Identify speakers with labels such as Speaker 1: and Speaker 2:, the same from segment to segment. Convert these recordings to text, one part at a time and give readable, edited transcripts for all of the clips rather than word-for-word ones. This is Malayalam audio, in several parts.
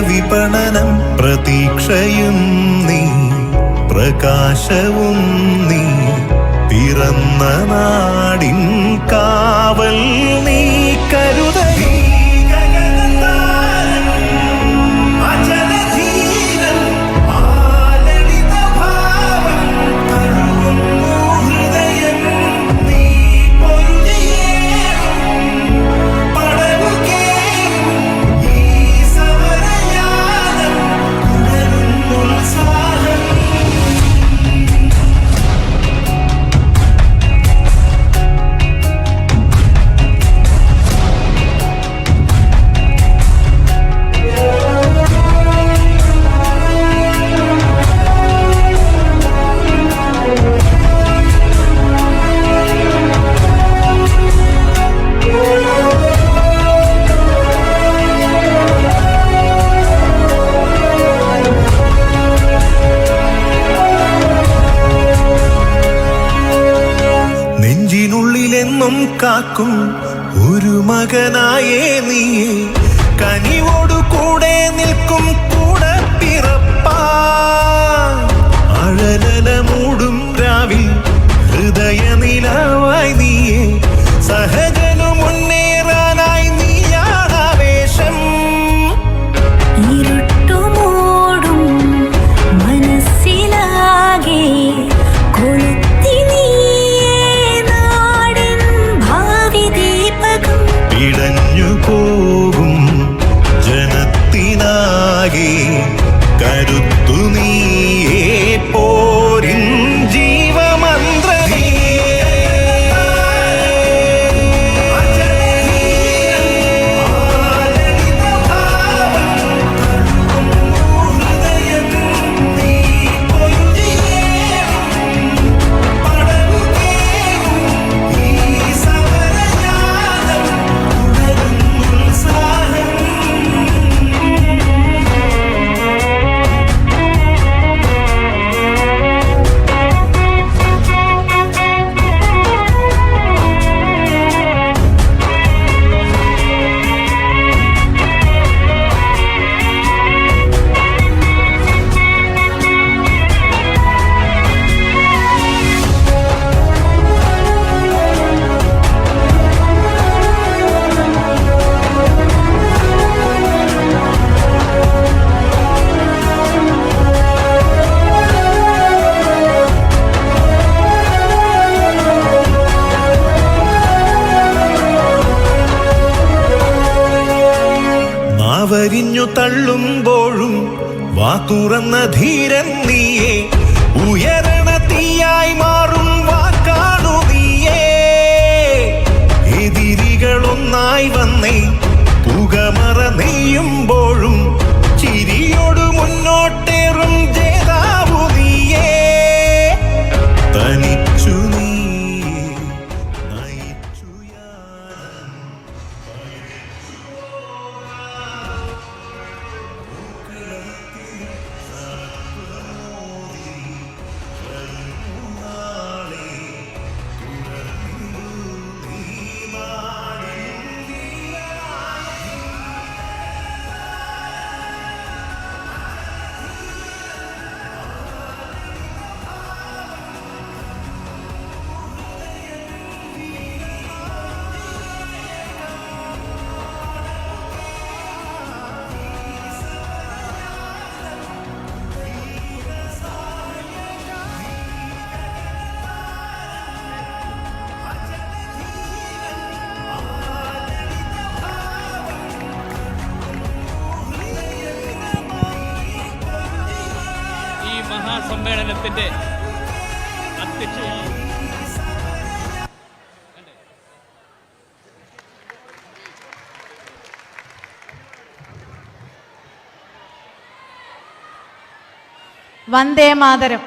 Speaker 1: വിപണനം പ്രതീക്ഷയും നീ പ്രകാശവും നീ പിറന്ന നാടിൻ കാവൽ നീ കരുതലി നെഞ്ചിനുള്ളിലെന്നും കാക്കും ഒരു മകനായേ നീയേ കനിവോടു കൂടെ നിൽക്കും കൂടെ പിറപ്പാ അഴലല മൂടും രാവിൽ ഹൃദയ നിലവായി നീയേ സഹജനു മുന്നേറാനായി നീയാണാവേശം
Speaker 2: ഇരുട്ടുമൂടും മനസ്സിലാകെ
Speaker 1: ഇടഞ്ഞു പോകും ജനത്തിനാകെ കരുത്തു നീയേ പോരിൻ ജീവമന്ത്രമേ വരിഞ്ഞു തള്ളുമ്പോഴും വാ തുറന്ന ധീരൻ നീയേ ഉയരണ തീയായി മാറും വാക്കാണു നീയേ എതിരികളൊന്നായി വന്നേ പുകമറ നെയ്യുമ്പോഴും ചിരിയോടു മുന്നോട്ടേറും ജേതാവു നീയേ തനിച്ചു
Speaker 3: മഹാസമ്മേളനത്തിന്റെ അധ്യക്ഷയായി
Speaker 4: വന്ദേ മാതരം.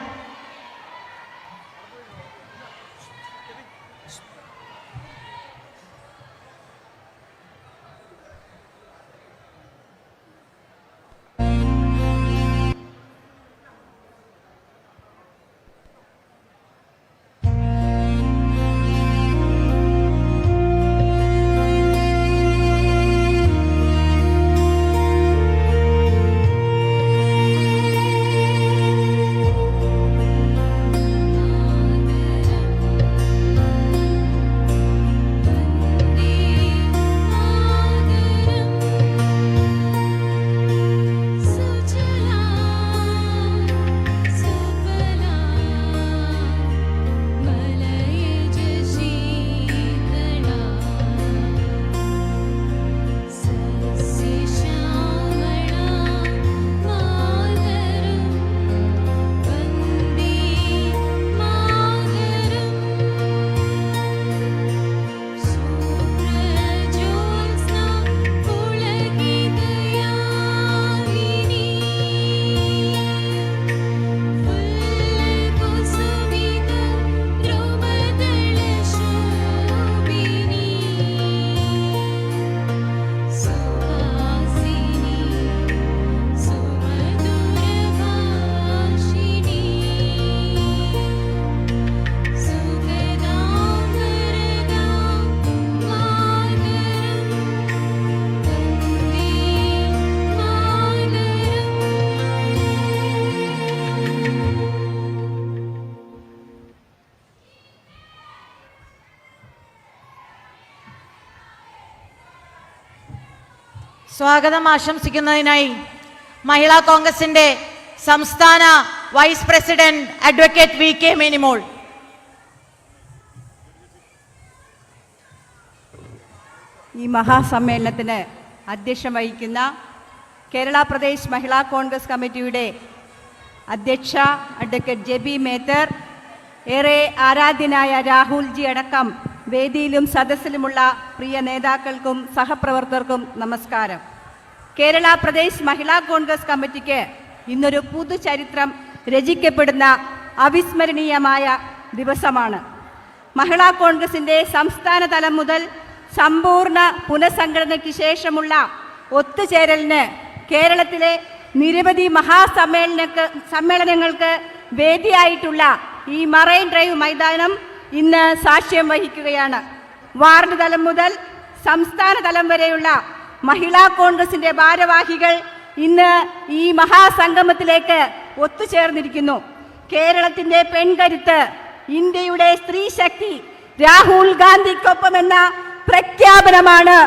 Speaker 4: സ്വാഗതം ആശംസിക്കുന്നതിനായി മഹിളാ കോൺഗ്രസിന്റെ സംസ്ഥാന vice president advocate V K Minimol.
Speaker 5: ഈ മഹാസമ്മേളനത്തിന് അധ്യക്ഷം വഹിക്കുന്ന കേരള പ്രദേശ് മഹിളാ കോൺഗ്രസ് കമ്മിറ്റിയുടെ അധ്യക്ഷ അഡ്വക്കേറ്റ് ജെബി മേത്തർ, ഏറെ ആരാധ്യനായ രാഹുൽജി അടക്കം വേദിയിലും സദസ്സിലുമുള്ള പ്രിയ നേതാക്കൾക്കും സഹപ്രവർത്തകർക്കും നമസ്കാരം. കേരള പ്രദേശ് മഹിളാ കോൺഗ്രസ് കമ്മിറ്റിക്ക് ഇന്നൊരു പുതുചരിത്രം രചിക്കപ്പെടുന്ന അവിസ്മരണീയമായ ദിവസമാണ്. മഹിളാ കോൺഗ്രസിൻ്റെ സംസ്ഥാന തലം മുതൽ സമ്പൂർണ്ണ പുനഃസംഘടനയ്ക്ക് ശേഷമുള്ള ഒത്തുചേരലിന് കേരളത്തിലെ നിരവധി സമ്മേളനങ്ങൾക്ക് വേദിയായിട്ടുള്ള ഈ മറൈൻ ഡ്രൈവ് മൈതാനം ഇന്ന് സാക്ഷ്യം വഹിക്കുകയാണ്. വാർഡ് തലം മുതൽ സംസ്ഥാന തലം വരെയുള്ള മഹിളാ കോൺഗ്രസിന്റെ ഭാരവാഹികൾ ഇന്ന് ഈ മഹാസംഗമത്തിലേക്ക് ഒത്തുചേർന്നിരിക്കുന്നു. കേരളത്തിന്റെ പെൺകരുത്ത്, ഇന്ത്യയുടെ സ്ത്രീ ശക്തി, രാഹുൽ ഗാന്ധിക്കൊപ്പം എന്ന പ്രഖ്യാപനമാണ്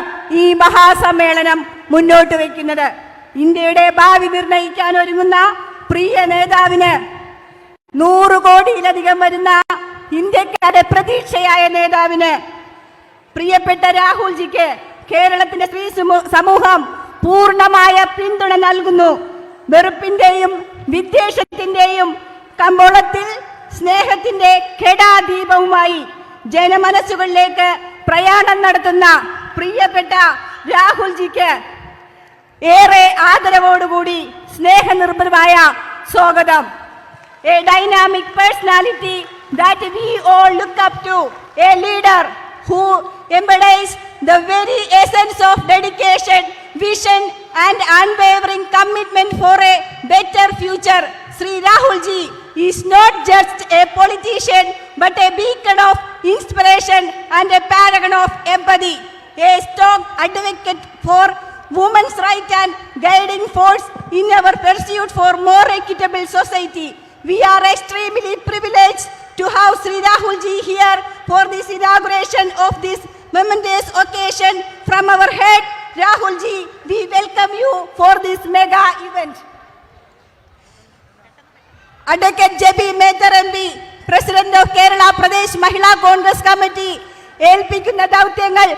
Speaker 5: ഈ മഹാസമ്മേളനം മുന്നോട്ട് വയ്ക്കുന്നത്. ഇന്ത്യയുടെ ഭാവി നിർണയിക്കാൻ ഒരുങ്ങുന്ന പ്രിയ നേതാവിന്, 100 കോടിയിലധികം വരുന്ന ഇന്ത്യക്കാരുടെ പ്രതീക്ഷയായ നേതാവിന്, പ്രിയപ്പെട്ട രാഹുൽജിക്ക് കേരളത്തിന്റെ സ്ത്രീ സമൂഹം പൂർണ്ണമായ പിന്തുണ നൽകുന്നു. വെറുപ്പിന്റെയും വിദ്വേഷത്തിന്റെയും കമ്പോളത്തിൽ സ്നേഹത്തിന്റെ കെടാദീപവുമായി ജനമനസ്സുകളിലേക്ക് പ്രയാണം നടത്തുന്ന പ്രിയപ്പെട്ട രാഹുൽജിക്ക് ഏറെ ആദരവോടുകൂടി സ്നേഹനിർഭരമായ സ്വാഗതം. A dynamic personality that we all look up to, a leader who embodies the very essence of dedication, vision and unwavering commitment for a better future. Sri Rahulji is not just a politician but a beacon of inspiration and a paragon of empathy, a strong advocate for women's rights and guiding force in our pursuit for more equitable society. We are extremely privileged to have Sri Rahulji here for this inauguration of this momentous occasion. From our head, Rahulji, we welcome you for this mega event. Advocate J.B. Mehtar MP, President of Kerala Pradesh Mahila Congress Committee, ഏൽപ്പിക്കുന്ന ദൗത്യങ്ങൾ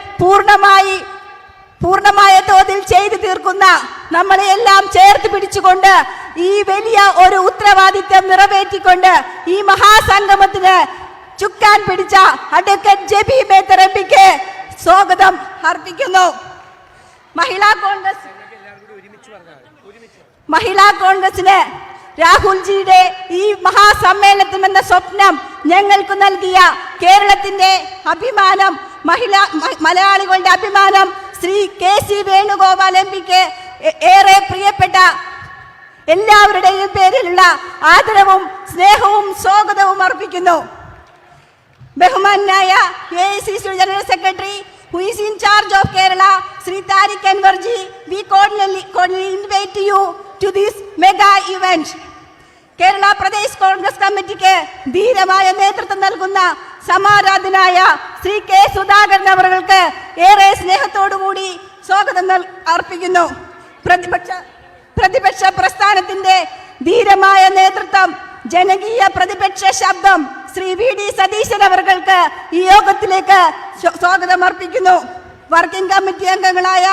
Speaker 5: പൂർണ്ണമായ തോതിൽ ചെയ്തു തീർക്കുന്ന നമ്മളെ എല്ലാം ചേർത്ത് പിടിച്ചുകൊണ്ട് ഈ വലിയ ഒരു ഉത്തരവാദിത്വം നിറവേറ്റിക്കൊണ്ട് ഈ മഹാസംഗമത്തിന് ചുക്കാൻ പിടിച്ച അഡ്വക്കേറ്റ് ജെബി മേത്തർ എംപിക്ക് സ്വാഗതം അർപ്പിക്കുന്നു. മഹിളാ കോൺഗ്രസിന് രാഹുൽജിയുടെ ഈ മഹാസമ്മേളനം എന്ന സ്വപ്നം ഞങ്ങൾക്ക് നൽകിയ കേരളത്തിന്റെ അഭിമാനം, മലയാളികളുടെ അഭിമാനം ശ്രീ കെ.സി. വേണുഗോപാൽ എംപിക്ക് ഏറെ പ്രിയപ്പെട്ട എല്ലാവരുടെയും പേരിലുള്ള ആദരവും സ്നേഹവും സ്വാഗതവും അർപ്പിക്കുന്നു. ബഹുമാനായ AICC general secretary who is in charge of Kerala, Sri Tariq Anwarji, we cordially invite you to this mega event. Kerala Pradesh Congress കമ്മിറ്റിക്ക് ധീരമായ നേതൃത്വം നൽകുന്ന സമാരാധനായ ശ്രീ കെ സുധാകരൻ അവർക്ക് ഏറെ സ്നേഹത്തോടുകൂടി സ്വാഗതം അർപ്പിക്കുന്നു. പ്രതിപക്ഷ പ്രസ്ഥാനത്തിന്റെ ധീരമായ നേതൃത്വം, ജനകീയ പ്രതിപക്ഷ ശബ്ദം ശ്രീ വി.ഡി. സതീശൻ അവർക്ക് ഈ യോഗത്തിലേക്ക് സ്വാഗതം അർപ്പിക്കുന്നു. വർക്കിംഗ് കമ്മിറ്റി അംഗങ്ങളായ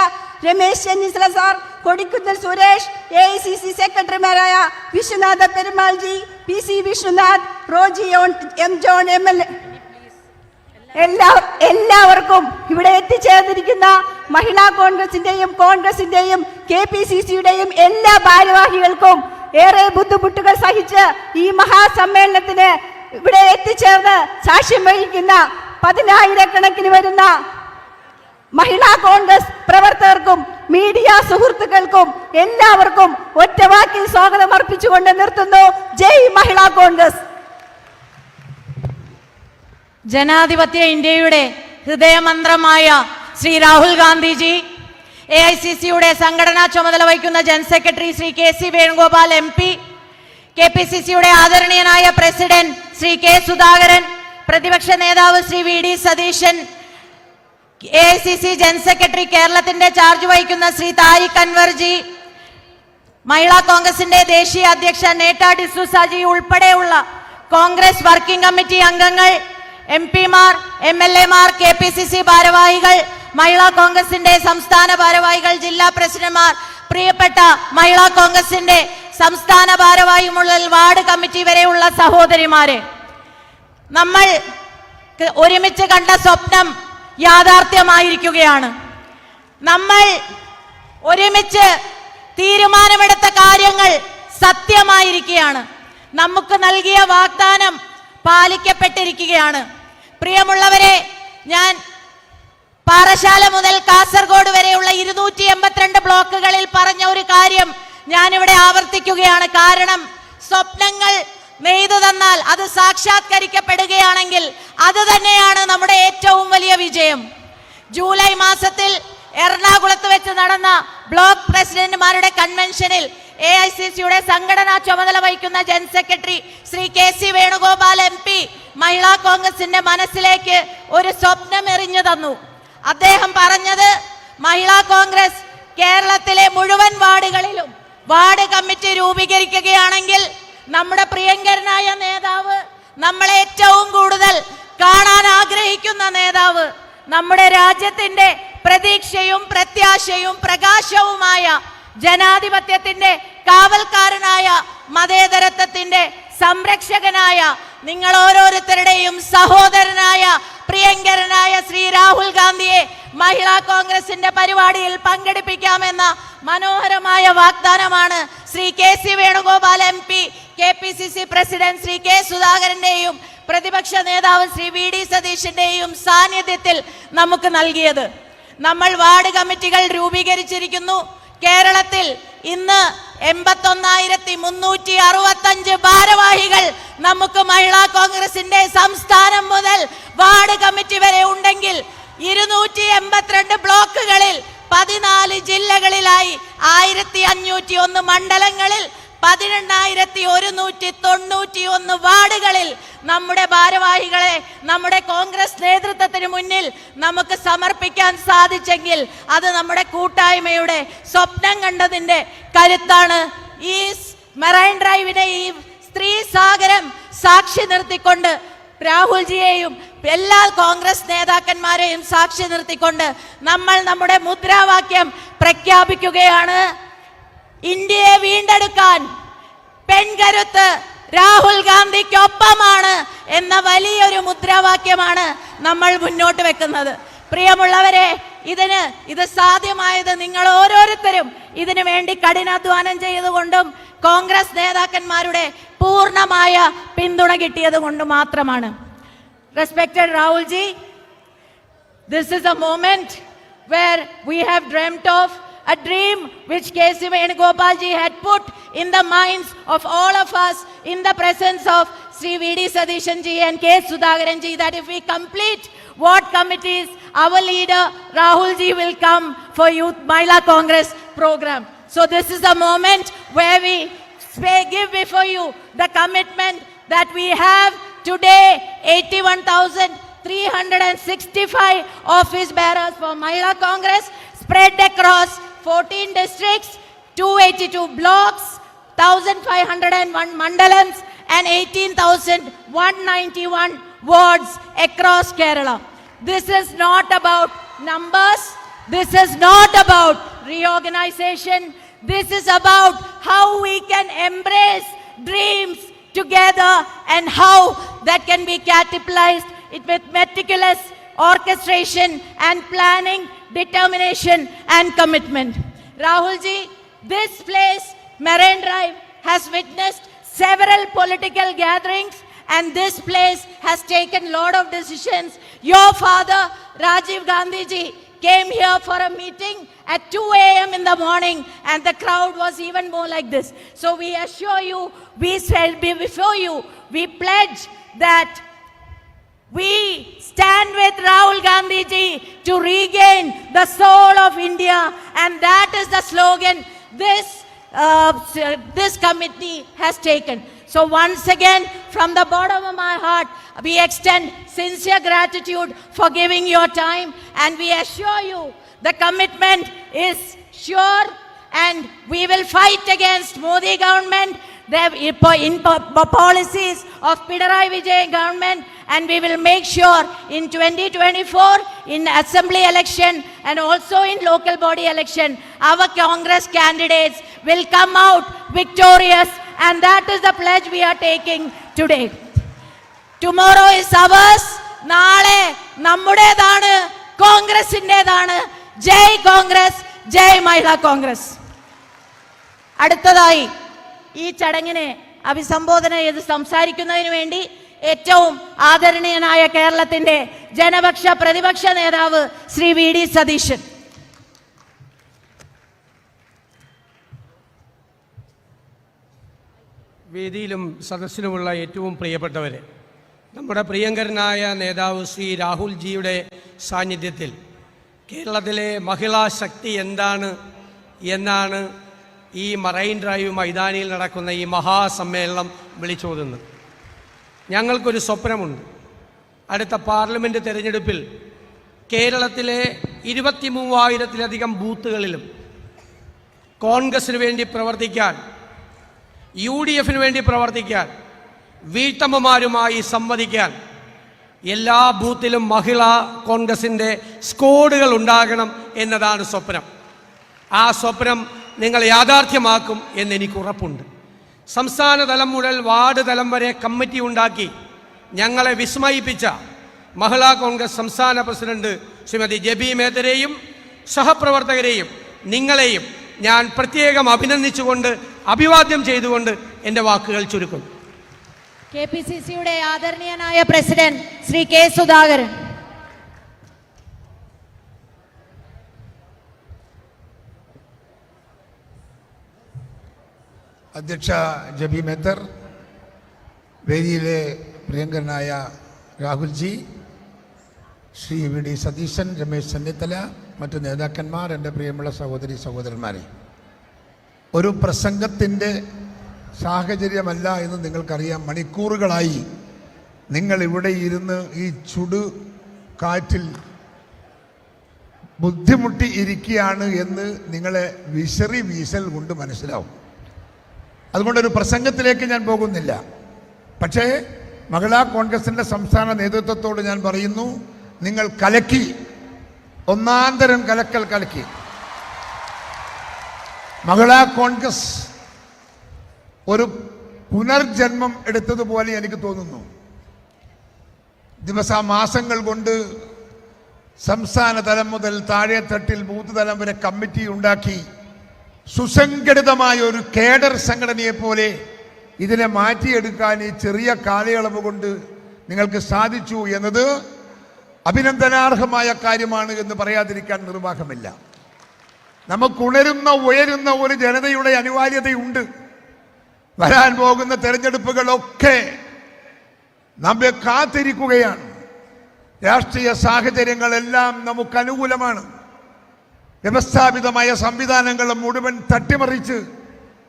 Speaker 5: രമേശ് ചെന്നിത്തല സാർ, കൊടിക്കുന്നിൽ സുരേഷ്, AICC സെക്രട്ടറിമാരായ Vishwanatha Perumalji, PC Vishnunath, Roji M John MLA, എല്ലാവർക്കും ഇവിടെ എത്തിച്ചേർന്നിരിക്കുന്ന മഹിളാ കോൺഗ്രസിന്റെയും KPCCയുടെയും എല്ലാ ഭാരവാഹികൾക്കും ഏറെ ബുദ്ധിമുട്ടുകൾ സഹിച്ച് ഈ മഹാസമ്മേളനത്തിന് ഇവിടെ എത്തിച്ചേർന്ന് സാക്ഷ്യം വഹിക്കുന്ന 10,000 വരുന്ന മഹിളാ കോൺഗ്രസ് പ്രവർത്തകർക്കും മീഡിയ സുഹൃത്തുക്കൾക്കും എല്ലാവർക്കും ഒറ്റവാക്കിൽ സ്വാഗതം അർപ്പിച്ചുകൊണ്ട് നിർത്തുന്നു. ജയ് മഹിളാ കോൺഗ്രസ്.
Speaker 4: ജനാധിപത്യ ഇന്ത്യയുടെ ഹൃദയമന്ത്രമായ ശ്രീ രാഹുൽ ഗാന്ധിജി, AICCയുടെ സംഘടനാ ചുമതല വഹിക്കുന്ന general secretary Shri K C. Venugopal MP, KPCCയുടെ ആദരണീയനായ പ്രസിഡന്റ് ശ്രീ കെ സുധാകരൻ, പ്രതിപക്ഷ നേതാവ് Shri VD. Satheesan, AICC general secretary കേരളത്തിന്റെ ചാർജ് വഹിക്കുന്ന ശ്രീ താരിഖ് അൻവർജി, മഹിളാ കോൺഗ്രസിന്റെ ദേശീയ അധ്യക്ഷ നേട്ട ഡിസൂസാജി ഉൾപ്പെടെയുള്ള കോൺഗ്രസ് വർക്കിംഗ് കമ്മിറ്റി അംഗങ്ങൾ, MP-മാർ, MLA-മാർ, KPCC ഭാരവാഹികൾ, മഹിളാ കോൺഗ്രസിന്റെ സംസ്ഥാന ഭാരവാഹികൾ, ജില്ലാ പ്രസിഡന്റ്മാർ, പ്രിയപ്പെട്ട മഹിളാ കോൺഗ്രസിന്റെ സംസ്ഥാന ഭാരവാഹി മുതൽ വാർഡ് കമ്മിറ്റി വരെയുള്ള സഹോദരിമാരെ, നമ്മൾ ഒരുമിച്ച് കണ്ട സ്വപ്നം യാഥാർത്ഥ്യമായിരിക്കുകയാണ്. നമ്മൾ ഒരുമിച്ച് തീരുമാനമെടുത്ത കാര്യങ്ങൾ സത്യമായിരിക്കുകയാണ്. നമുക്ക് നൽകിയ വാഗ്ദാനം പാലിക്കപ്പെട്ടിരിക്കുകയാണ്. പ്രിയമുള്ളവരെ, ഞാൻ പാറശാല മുതൽ കാസർഗോഡ് വരെയുള്ള 282 ബ്ലോക്കുകളിൽ പറഞ്ഞ ഒരു കാര്യം ഞാനിവിടെ ആവർത്തിക്കുകയാണ്. കാരണം സ്വപ്നങ്ങൾ നെയ്തു തന്നാൽ അത് സാക്ഷാത്കരിക്കപ്പെടുകയാണെങ്കിൽ അത് തന്നെയാണ് നമ്മുടെ ഏറ്റവും വലിയ വിജയം. ജൂലൈ മാസത്തിൽ എറണാകുളത്ത് വെച്ച് നടന്ന ബ്ലോക്ക് പ്രസിഡന്റുമാരുടെ കൺവെൻഷനിൽ AICCയുടെ സംഘടനാ ചുമതല വഹിക്കുന്ന general secretary Shri KC Venugopal MP മഹിളാ കോൺഗ്രസിന്റെ മനസ്സിലേക്ക് ഒരു സ്വപ്നം എറിഞ്ഞു തന്നു. അദ്ദേഹം പറഞ്ഞത്, മഹിളാ കോൺഗ്രസ് കേരളത്തിലെ മുഴുവൻ വാർഡുകളിലും വാർഡ് കമ്മിറ്റി രൂപീകരിക്കുകയാണെങ്കിൽ നമ്മുടെ പ്രിയങ്കരനായ നേതാവ്, നമ്മളെ ഏറ്റവും കൂടുതൽ കാണാൻ ആഗ്രഹിക്കുന്ന നേതാവ്, നമ്മുടെ രാജ്യത്തിന്റെ പ്രതീക്ഷയും പ്രത്യാശയും പ്രകാശവുമായ ജനാധിപത്യത്തിന്റെ കാവൽക്കാരനായ മതേതരത്വത്തിന്റെ സംരക്ഷകനായ നിങ്ങൾ ഓരോരുത്തരുടെയും സഹോദരനായ പ്രിയങ്കരനായ ശ്രീ രാഹുൽ ഗാന്ധിയെ മഹിളാ കോൺഗ്രസിന്റെ പരിപാടിയിൽ പങ്കെടുപ്പിക്കാമെന്ന മനോഹരമായ വാഗ്ദാനമാണ് Shri KC Venugopal MP, KPCC president Shri K സുധാകരന്റെയും പ്രതിപക്ഷ നേതാവ് ശ്രീ VD സതീഷിന്റെയും സാന്നിധ്യത്തിൽ നമുക്ക് നൽകിയത്. നമ്മൾ വാർഡ് കമ്മിറ്റികൾ രൂപീകരിച്ചിരിക്കുന്നു. കേരളത്തിൽ ഇന്ന് 81,365 ഭാരവാഹികൾ നമുക്ക് മഹിളാ കോൺഗ്രസിന്റെ സംസ്ഥാനം മുതൽ വാർഡ് കമ്മിറ്റി വരെ ഉണ്ടെങ്കിൽ 282 ബ്ലോക്കുകളിൽ 14 ജില്ലകളിലായി 1501 മണ്ഡലങ്ങളിൽ 18,191 വാർഡുകളിൽ നമ്മുടെ ഭാരവാഹികളെ നമ്മുടെ കോൺഗ്രസ് നേതൃത്വത്തിന് മുന്നിൽ നമുക്ക് സമർപ്പിക്കാൻ സാധിച്ചെങ്കിൽ അത് നമ്മുടെ കൂട്ടായ്മയുടെ സ്വപ്നം കണ്ടതിന്റെ കരുത്താണ്. ഈ മെറൈൻ ഡ്രൈവിനെ, ഈ സ്ത്രീ സാഗരം സാക്ഷി നിർത്തിക്കൊണ്ട് രാഹുൽജിയെയും എല്ലാ കോൺഗ്രസ് നേതാക്കന്മാരെയും സാക്ഷി നിർത്തിക്കൊണ്ട് നമ്മൾ നമ്മുടെ മുദ്രാവാക്യം പ്രഖ്യാപിക്കുകയാണ്. ഇന്ത്യയെ വീണ്ടെടുക്കാൻ പെൺകരുത്ത് രാഹുൽ ഗാന്ധിക്കൊപ്പമാണ് എന്ന വലിയൊരു മുദ്രാവാക്യമാണ് നമ്മൾ മുന്നോട്ട് വെക്കുന്നത്. പ്രിയമുള്ളവരെ, ഇത് സാധ്യമായത് നിങ്ങൾ ഓരോരുത്തരും ഇതിനു വേണ്ടി കഠിനാധ്വാനം ചെയ്തുകൊണ്ടും കോൺഗ്രസ് നേതാക്കന്മാരുടെ പൂർണ്ണമായ പിന്തുണ കിട്ടിയത് കൊണ്ട് മാത്രമാണ്. Respected Rahulji, this is a moment where we have dreamt of a dream which KC Venugopalji had put in the minds of all of us in the presence of Sri VD Sadishanji and K Sudhakaranji, that if we complete what committees, our leader Rahulji will come for Youth Mahila Congress program. So this is a moment where we give before you the commitment that we have today 81,365 office bearers for Mahila Congress spread across 14 districts, 282 blocks, 1,501 mandalams and 18,191 wards across Kerala. This is not about numbers. This is not about reorganization. This is about how we can embrace dreams together and how that can be capitalized with meticulous orchestration and planning, determination and commitment. Rahulji, this place, Marine Drive, has witnessed several political gatherings and this place has taken a lot of decisions. Your father, Rajiv Gandhi ji, came here for a meeting at 2 a.m. in the morning and the crowd was even more like this. So we assure you, we shall be before you, we pledge that we stand with Rahul Gandhi ji to regain the soul of India, and that is the slogan this committee has taken. So once again, from the bottom of my heart, we extend sincere gratitude for giving your time, and we assure you the commitment is sure, and we will fight against Modi government, the policies of Pinarayi Vijayan government, and we will make sure in 2024 in assembly election and also in local body election, our Congress candidates will come out victorious, and that is the pledge we are taking today. Tomorrow is ours, നാളെ നമ്മുടേതാണ്, കോൺഗ്രസിൻ്റെതാണ്. ജയ് കോൺഗ്രസ്, ജയ് മഹിളാ കോൺഗ്രസ്. അടുത്തതായി ഈ ചടങ്ങിനെ അഭിസംബോധന ചെയ്ത് സംസാരിക്കുന്നതിന് വേണ്ടി ഏറ്റവും ആദരണീയനായ കേരളത്തിന്റെ ജനപക്ഷ പ്രതിപക്ഷ നേതാവ് ശ്രീ വി.ഡി. സതീശൻ.
Speaker 6: വേദിയിലും സദസ്സിലുമുള്ള ഏറ്റവും പ്രിയപ്പെട്ടവരെ, നമ്മുടെ പ്രിയങ്കരനായ നേതാവ് ശ്രീ രാഹുൽ ജിയുടെ സാന്നിധ്യത്തിൽ കേരളത്തിലെ മഹിളാ ശക്തി എന്താണ് എന്നാണ് ഈ മറൈൻ ഡ്രൈവ് മൈതാനിയിൽ നടക്കുന്ന ഈ മഹാസമ്മേളനം വിളിച്ചോതുന്നത്. ഞങ്ങൾക്കൊരു സ്വപ്നമുണ്ട്. അടുത്ത പാർലമെൻറ്റ് തെരഞ്ഞെടുപ്പിൽ കേരളത്തിലെ 23,000-ലധികം ബൂത്തുകളിലും കോൺഗ്രസിന് വേണ്ടി പ്രവർത്തിക്കാൻ, UDFിന് വേണ്ടി പ്രവർത്തിക്കാൻ, വീട്ടമ്മമാരുമായി സംവദിക്കാൻ എല്ലാ ബൂത്തിലും മഹിളാ കോൺഗ്രസിൻ്റെ സ്ക്വാഡുകൾ ഉണ്ടാകണം എന്നതാണ് സ്വപ്നം. ആ സ്വപ്നം നിങ്ങൾ യാഥാർത്ഥ്യമാക്കും എന്നെനിക്ക് ഉറപ്പുണ്ട്. സംസ്ഥാന തലം മുതൽ വാർഡ് തലം വരെ കമ്മിറ്റി ഉണ്ടാക്കി ഞങ്ങളെ വിസ്മയിപ്പിച്ച മഹിളാ കോൺഗ്രസ് സംസ്ഥാന പ്രസിഡന്റ് ശ്രീമതി ജെബി മേത്തരെയും സഹപ്രവർത്തകരെയും നിങ്ങളെയും ഞാൻ പ്രത്യേകം അഭിനന്ദിച്ചുകൊണ്ട് അഭിവാദ്യം ചെയ്തുകൊണ്ട് എൻ്റെ വാക്കുകൾ ചുരുക്കുന്നു.
Speaker 4: KPCCയുടെ ആദരണീയനായ പ്രസിഡന്റ് ശ്രീ കെ സുധാകരൻ.
Speaker 7: അധ്യക്ഷ ജബി മേത്തർ, വേദിയിലെ പ്രിയങ്കരനായ രാഹുൽജി, ശ്രീ വി.ഡി. സതീശൻ, രമേശ് ചെന്നിത്തല, മറ്റു നേതാക്കന്മാർ, എൻ്റെ പ്രിയമുള്ള സഹോദരി സഹോദരന്മാരെ, ഒരു പ്രസംഗത്തിൻ്റെ സാഹചര്യമല്ല എന്ന് നിങ്ങൾക്കറിയാം. മണിക്കൂറുകളായി നിങ്ങൾ ഇവിടെ ഇരുന്ന് ഈ ചുടു കാറ്റിൽ ബുദ്ധിമുട്ടി ഇരിക്കുകയാണ് എന്ന് നിങ്ങളെ വിശറി വീശൽ കൊണ്ട് മനസ്സിലാവും. അതുകൊണ്ടൊരു പ്രസംഗത്തിലേക്ക് ഞാൻ പോകുന്നില്ല. പക്ഷേ മഹിളാ കോൺഗ്രസിൻ്റെ സംസ്ഥാന നേതൃത്വത്തോട് ഞാൻ പറയുന്നു, നിങ്ങൾ കലക്കി, ഒന്നാന്തരം കലക്കി. മഹിളാ കോൺഗ്രസ് ഒരു പുനർജന്മം എടുത്തതുപോലെ എനിക്ക് തോന്നുന്നു. മാസങ്ങൾ കൊണ്ട് സംസ്ഥാന തലം മുതൽ താഴെത്തട്ടിൽ ബൂത്ത് തലം വരെ കമ്മിറ്റി ഉണ്ടാക്കി സുസംഘടിതമായ ഒരു കേഡർ സംഘടനയെ പോലെ ഇതിനെ മാറ്റിയെടുക്കാൻ ഈ ചെറിയ കാലയളവ് കൊണ്ട് നിങ്ങൾക്ക് സാധിച്ചു എന്നത് അഭിനന്ദനാർഹമായ കാര്യമാണ് എന്ന് പറയാതിരിക്കാൻ നിർവാഹമില്ല. നമുക്കുണരുന്ന ഉയരുന്ന ഒരു ജനതയുടെ അനിവാര്യതയുണ്ട്. വരാൻ പോകുന്ന തെരഞ്ഞെടുപ്പുകളൊക്കെ നമ്മെ കാത്തിരിക്കുകയാണ്. രാഷ്ട്രീയ സാഹചര്യങ്ങളെല്ലാം നമുക്ക് അനുകൂലമാണ്. വ്യവസ്ഥാപിതമായ സംവിധാനങ്ങൾ മുഴുവൻ തട്ടിമറിച്ച്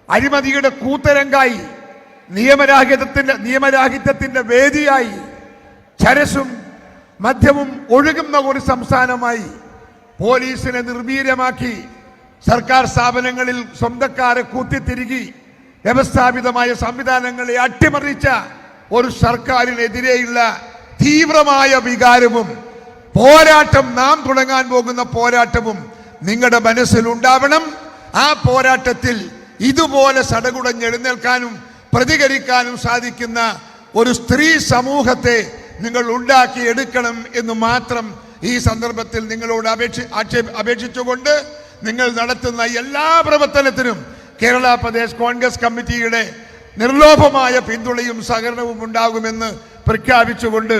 Speaker 7: അഴിമതിയുടെ കൂത്തരങ്കായി, നിയമരാഹിത്യത്തിന്റെ വേദിയായി, ചരസും മദ്യവും ഒഴുകുന്ന ഒരു സംസ്ഥാനമായി, പോലീസിനെ നിർവീര്യമാക്കി സർക്കാർ സ്ഥാപനങ്ങളിൽ സ്വന്തക്കാരെ കൂത്തിത്തിരുകി വ്യവസ്ഥാപിതമായ സംവിധാനങ്ങളെ അട്ടിമറിച്ച ഒരു സർക്കാരിനെതിരെയുള്ള തീവ്രമായ വികാരവും പോരാട്ടം, നാം തുടങ്ങാൻ പോകുന്ന പോരാട്ടവും നിങ്ങളുടെ മനസ്സിലുണ്ടാവണം. ആ പോരാട്ടത്തിൽ ഇതുപോലെ സടകുടഞ്ഞെഴുന്നേൽക്കാനും പ്രതികരിക്കാനും സാധിക്കുന്ന ഒരു സ്ത്രീ സമൂഹത്തെ നിങ്ങൾ ഉണ്ടാക്കിയെടുക്കണം എന്ന് മാത്രം ഈ സന്ദർഭത്തിൽ നിങ്ങളോട് അപേക്ഷിച്ചുകൊണ്ട് നിങ്ങൾ നടത്തുന്ന എല്ലാ പ്രവർത്തനത്തിനും കേരള പ്രദേശ് കോൺഗ്രസ് കമ്മിറ്റിയുടെ നിർലോഭമായ പിന്തുണയും സഹകരണവും ഉണ്ടാകുമെന്ന് പ്രഖ്യാപിച്ചുകൊണ്ട്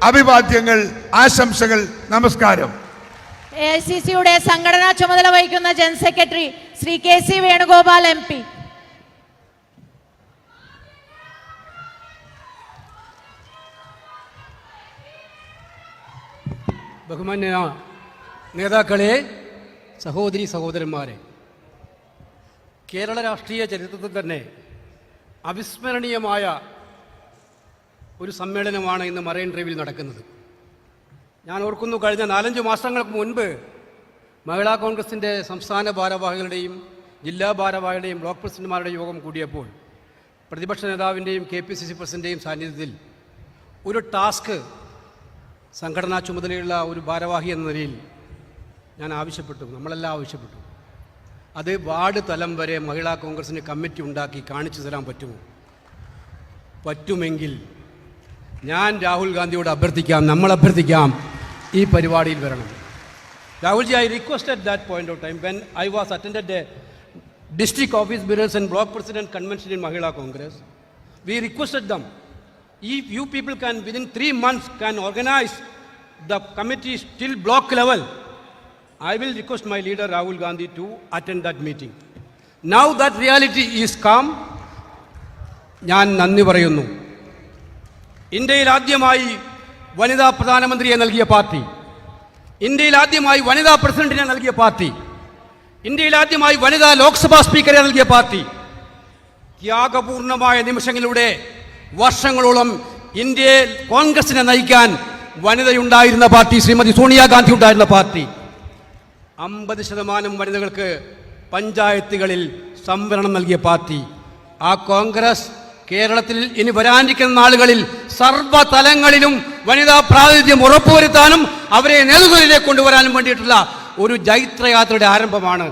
Speaker 7: അഭിവാദ്യങ്ങൾ, ആശംസകൾ, നമസ്കാരം.
Speaker 4: AICCയുടെ സംഘടനാ ചുമതല വഹിക്കുന്ന general secretary Shri KC Venugopal MP.
Speaker 6: ബഹുമാന്യ നേതാക്കളെ, സഹോദരി സഹോദരന്മാരെ, കേരള രാഷ്ട്രീയ ചരിത്രത്തിൽ തന്നെ അവിസ്മരണീയമായ ഒരു സമ്മേളനമാണ് ഇന്ന് മറൈൻ ഡ്രൈവിൽ നടക്കുന്നത്. ഞാൻ ഓർക്കുന്നു, കഴിഞ്ഞ 4-5 മാസങ്ങൾക്ക് മുൻപ് മഹിളാ കോൺഗ്രസിൻ്റെ സംസ്ഥാന ഭാരവാഹികളുടെയും ജില്ലാ ഭാരവാഹികളുടെയും ബ്ലോക്ക് പ്രസിഡന്റുമാരുടെ യോഗം കൂടിയപ്പോൾ പ്രതിപക്ഷ നേതാവിൻ്റെയും KPCC പ്രസിഡന്റിൻ്റെയും സാന്നിധ്യത്തിൽ ഒരു ടാസ്ക് സംഘടനാ ചുമതലയുള്ള ഒരു ഭാരവാഹി എന്ന നിലയിൽ ഞാൻ ആവശ്യപ്പെട്ടു, നമ്മളെല്ലാം ആവശ്യപ്പെട്ടു. അത് വാർഡ് തലം വരെ മഹിളാ കോൺഗ്രസിന് കമ്മിറ്റി ഉണ്ടാക്കി കാണിച്ചു തരാൻ പറ്റുമോ? പറ്റുമെങ്കിൽ ഞാൻ രാഹുൽ ഗാന്ധിയോട് അഭ്യർത്ഥിക്കാം, നമ്മൾ അഭ്യർത്ഥിക്കാം, ഈ പരിപാടിയിൽ വരണം. Rahulji, I requested that point of time when I was attended the district office bearers and block president convention in Mahila Congress. We requested them, if you people can within 3 months can organize the committees till block level, I will request my leader Rahul Gandhi to attend that meeting. Now that reality is come, ഞാൻ നന്ദി പറയുന്നു. ഇന്ത്യയിൽ ആദ്യമായി വനിതാ പ്രധാനമന്ത്രിയെ നൽകിയ പാർട്ടി, ഇന്ത്യയിൽ ആദ്യമായി വനിതാ പ്രസിഡന്റിനെ നൽകിയ പാർട്ടി, ഇന്ത്യയിൽ ആദ്യമായി വനിതാ ലോക്സഭാ സ്പീക്കറെ നൽകിയ പാർട്ടി, ത്യാഗപൂർണമായ നിമിഷങ്ങളിലൂടെ വർഷങ്ങളോളം ഇന്ത്യയെ കോൺഗ്രസിനെ നയിക്കാൻ വനിതയുണ്ടായിരുന്ന പാർട്ടി, ശ്രീമതി സോണിയാഗാന്ധി ഉണ്ടായിരുന്ന പാർട്ടി, 50% വനിതകൾക്ക് പഞ്ചായത്തുകളിൽ സംവരണം നൽകിയ പാർട്ടി. ആ കോൺഗ്രസ് കേരളത്തിൽ ഇനി വരാനിരിക്കുന്ന നാളുകളിൽ സർവ്വതലങ്ങളിലും വനിതാ പ്രാതിനിധ്യം ഉറപ്പുവരുത്താനും അവരെ നേതൃത്വത്തിലേക്ക് കൊണ്ടുവരാനും വേണ്ടിയിട്ടുള്ള ഒരു ജൈത്രയാത്രയുടെ ആരംഭമാണ്.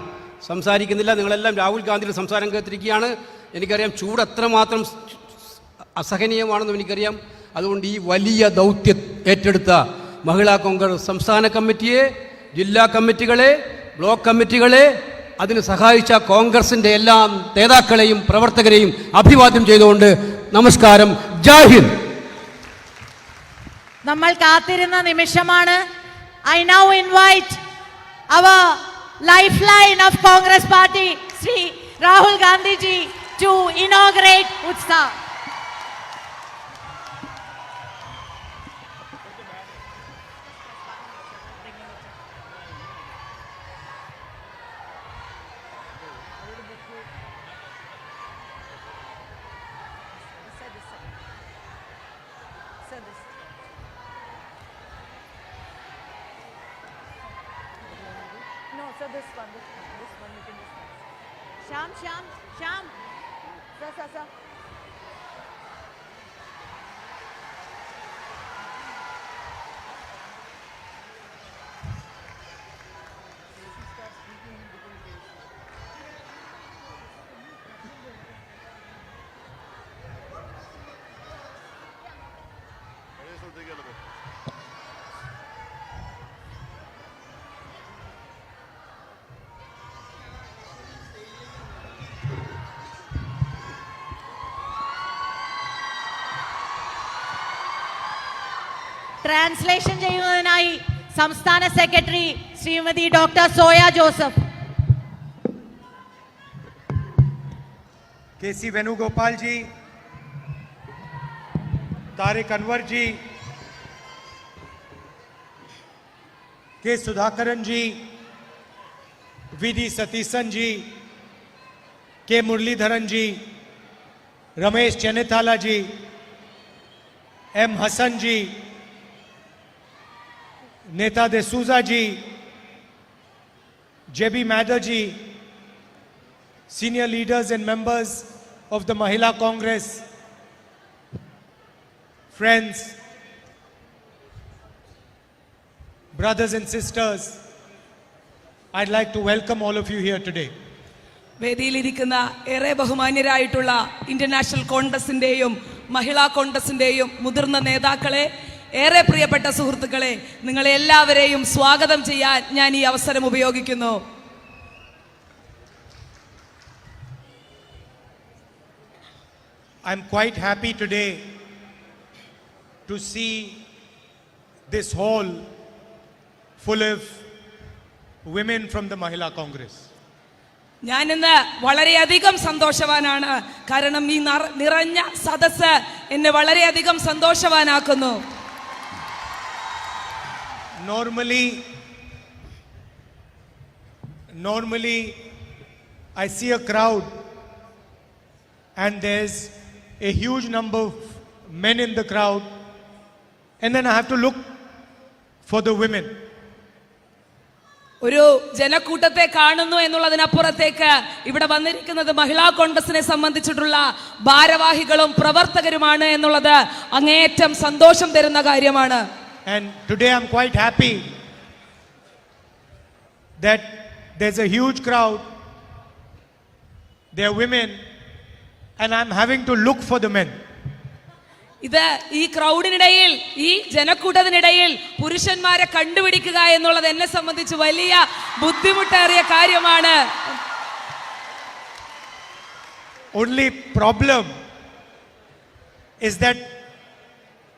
Speaker 6: സംസാരിക്കുന്നില്ല, നിങ്ങളെല്ലാം രാഹുൽ ഗാന്ധിയുടെ സംസാരം കേട്ടിരിക്കുകയാണ്. എനിക്കറിയാം ചൂട് എത്രമാത്രം അസഹനീയമാണെന്നും എനിക്കറിയാം. അതുകൊണ്ട് ഈ വലിയ ദൗത്യം ഏറ്റെടുത്ത മഹിളാ കോൺഗ്രസ് സംസ്ഥാന കമ്മിറ്റിയെ, ജില്ലാ കമ്മിറ്റികളെ, ബ്ലോക്ക് കമ്മിറ്റികളെ, അതിന് സഹായിച്ച കോൺഗ്രസിൻ്റെ എല്ലാ നേതാക്കളെയും പ്രവർത്തകരെയും അഭിവാദ്യം ചെയ്തുകൊണ്ട് നമസ്കാരം, ജയ് ഹിന്ദ്.
Speaker 4: നമ്മൾ കാത്തിരുന്ന നിമിഷമാണ്. I now invite our lifeline of Congress Party, Sri Rahul Gandhi ji, to inaugurate Utsav. Sham. Sir. Translation ചെയ്യുന്നതിനായി സംസ്ഥാന secretary Shrimati doctor soya Joseph.
Speaker 8: KC Venugopal ji, Tariq Anwar ji, K Sudhakaran ji, VD Satisan ji, K Muralidharan ji, Ramesh Chenethala ji, M Hassan ji, Neta D'Souza ji, JB Madar ji, senior leaders and members of the Mahila Congress, friends, brothers and sisters, I'd like to welcome all of you here today.
Speaker 9: വേദിയിലിരിക്കുന്ന ഏറെ ബഹുമാന്യരായിട്ടുള്ള ഇന്റർനാഷണൽ കോൺഗ്രസിന്റെയും മഹിളാ കോൺഗ്രസിന്റെയും മുതിർന്ന നേതാക്കളെ, ഏറെ പ്രിയപ്പെട്ട സുഹൃത്തുക്കളെ, നിങ്ങളെ എല്ലാവരെയും സ്വാഗതം ചെയ്യാൻ ഞാൻ ഈ അവസരം ഉപയോഗിക്കുന്നു.
Speaker 8: I'm quite happy today to see this hall full of women from the Mahila Congress.
Speaker 9: ഞാൻ ഇന്ന് വളരെയധികം സന്തോഷവാനാണ്. കാരണം ഈ നിറഞ്ഞ സദസ്സ് എന്നെ വളരെയധികം സന്തോഷവാനാക്കുന്നു.
Speaker 8: Normally I see a crowd and there's a huge number of men in the crowd, and then I have to look for the women.
Speaker 9: ഒരു ജനക്കൂട്ടത്തെ കാണുന്നു എന്നുള്ളതിനപ്പുറത്തേക്ക് ഇവിടെ വന്നിരിക്കുന്നത് മഹിളാ കോൺഗ്രസിനെ സംബന്ധിച്ചിട്ടുള്ള ഭാരവാഹികളും പ്രവർത്തകരുമാണ് എന്നുള്ളത് അങ്ങേയറ്റം സന്തോഷം തരുന്ന കാര്യമാണ്.
Speaker 8: And today I'm quite happy that there's a huge crowd, there are women, and I'm having to look for the men.
Speaker 9: ഇത് ഈ ക്രൗഡിനിടയിൽ, ഈ ജനക്കൂട്ടത്തിനിടയിൽ പുരുഷന്മാരെ കണ്ടുപിടിക്കുക എന്നുള്ളത് എന്നെ സംബന്ധിച്ച് വലിയ ബുദ്ധിമുട്ടേറിയ കാര്യമാണ്.
Speaker 8: Only problem is that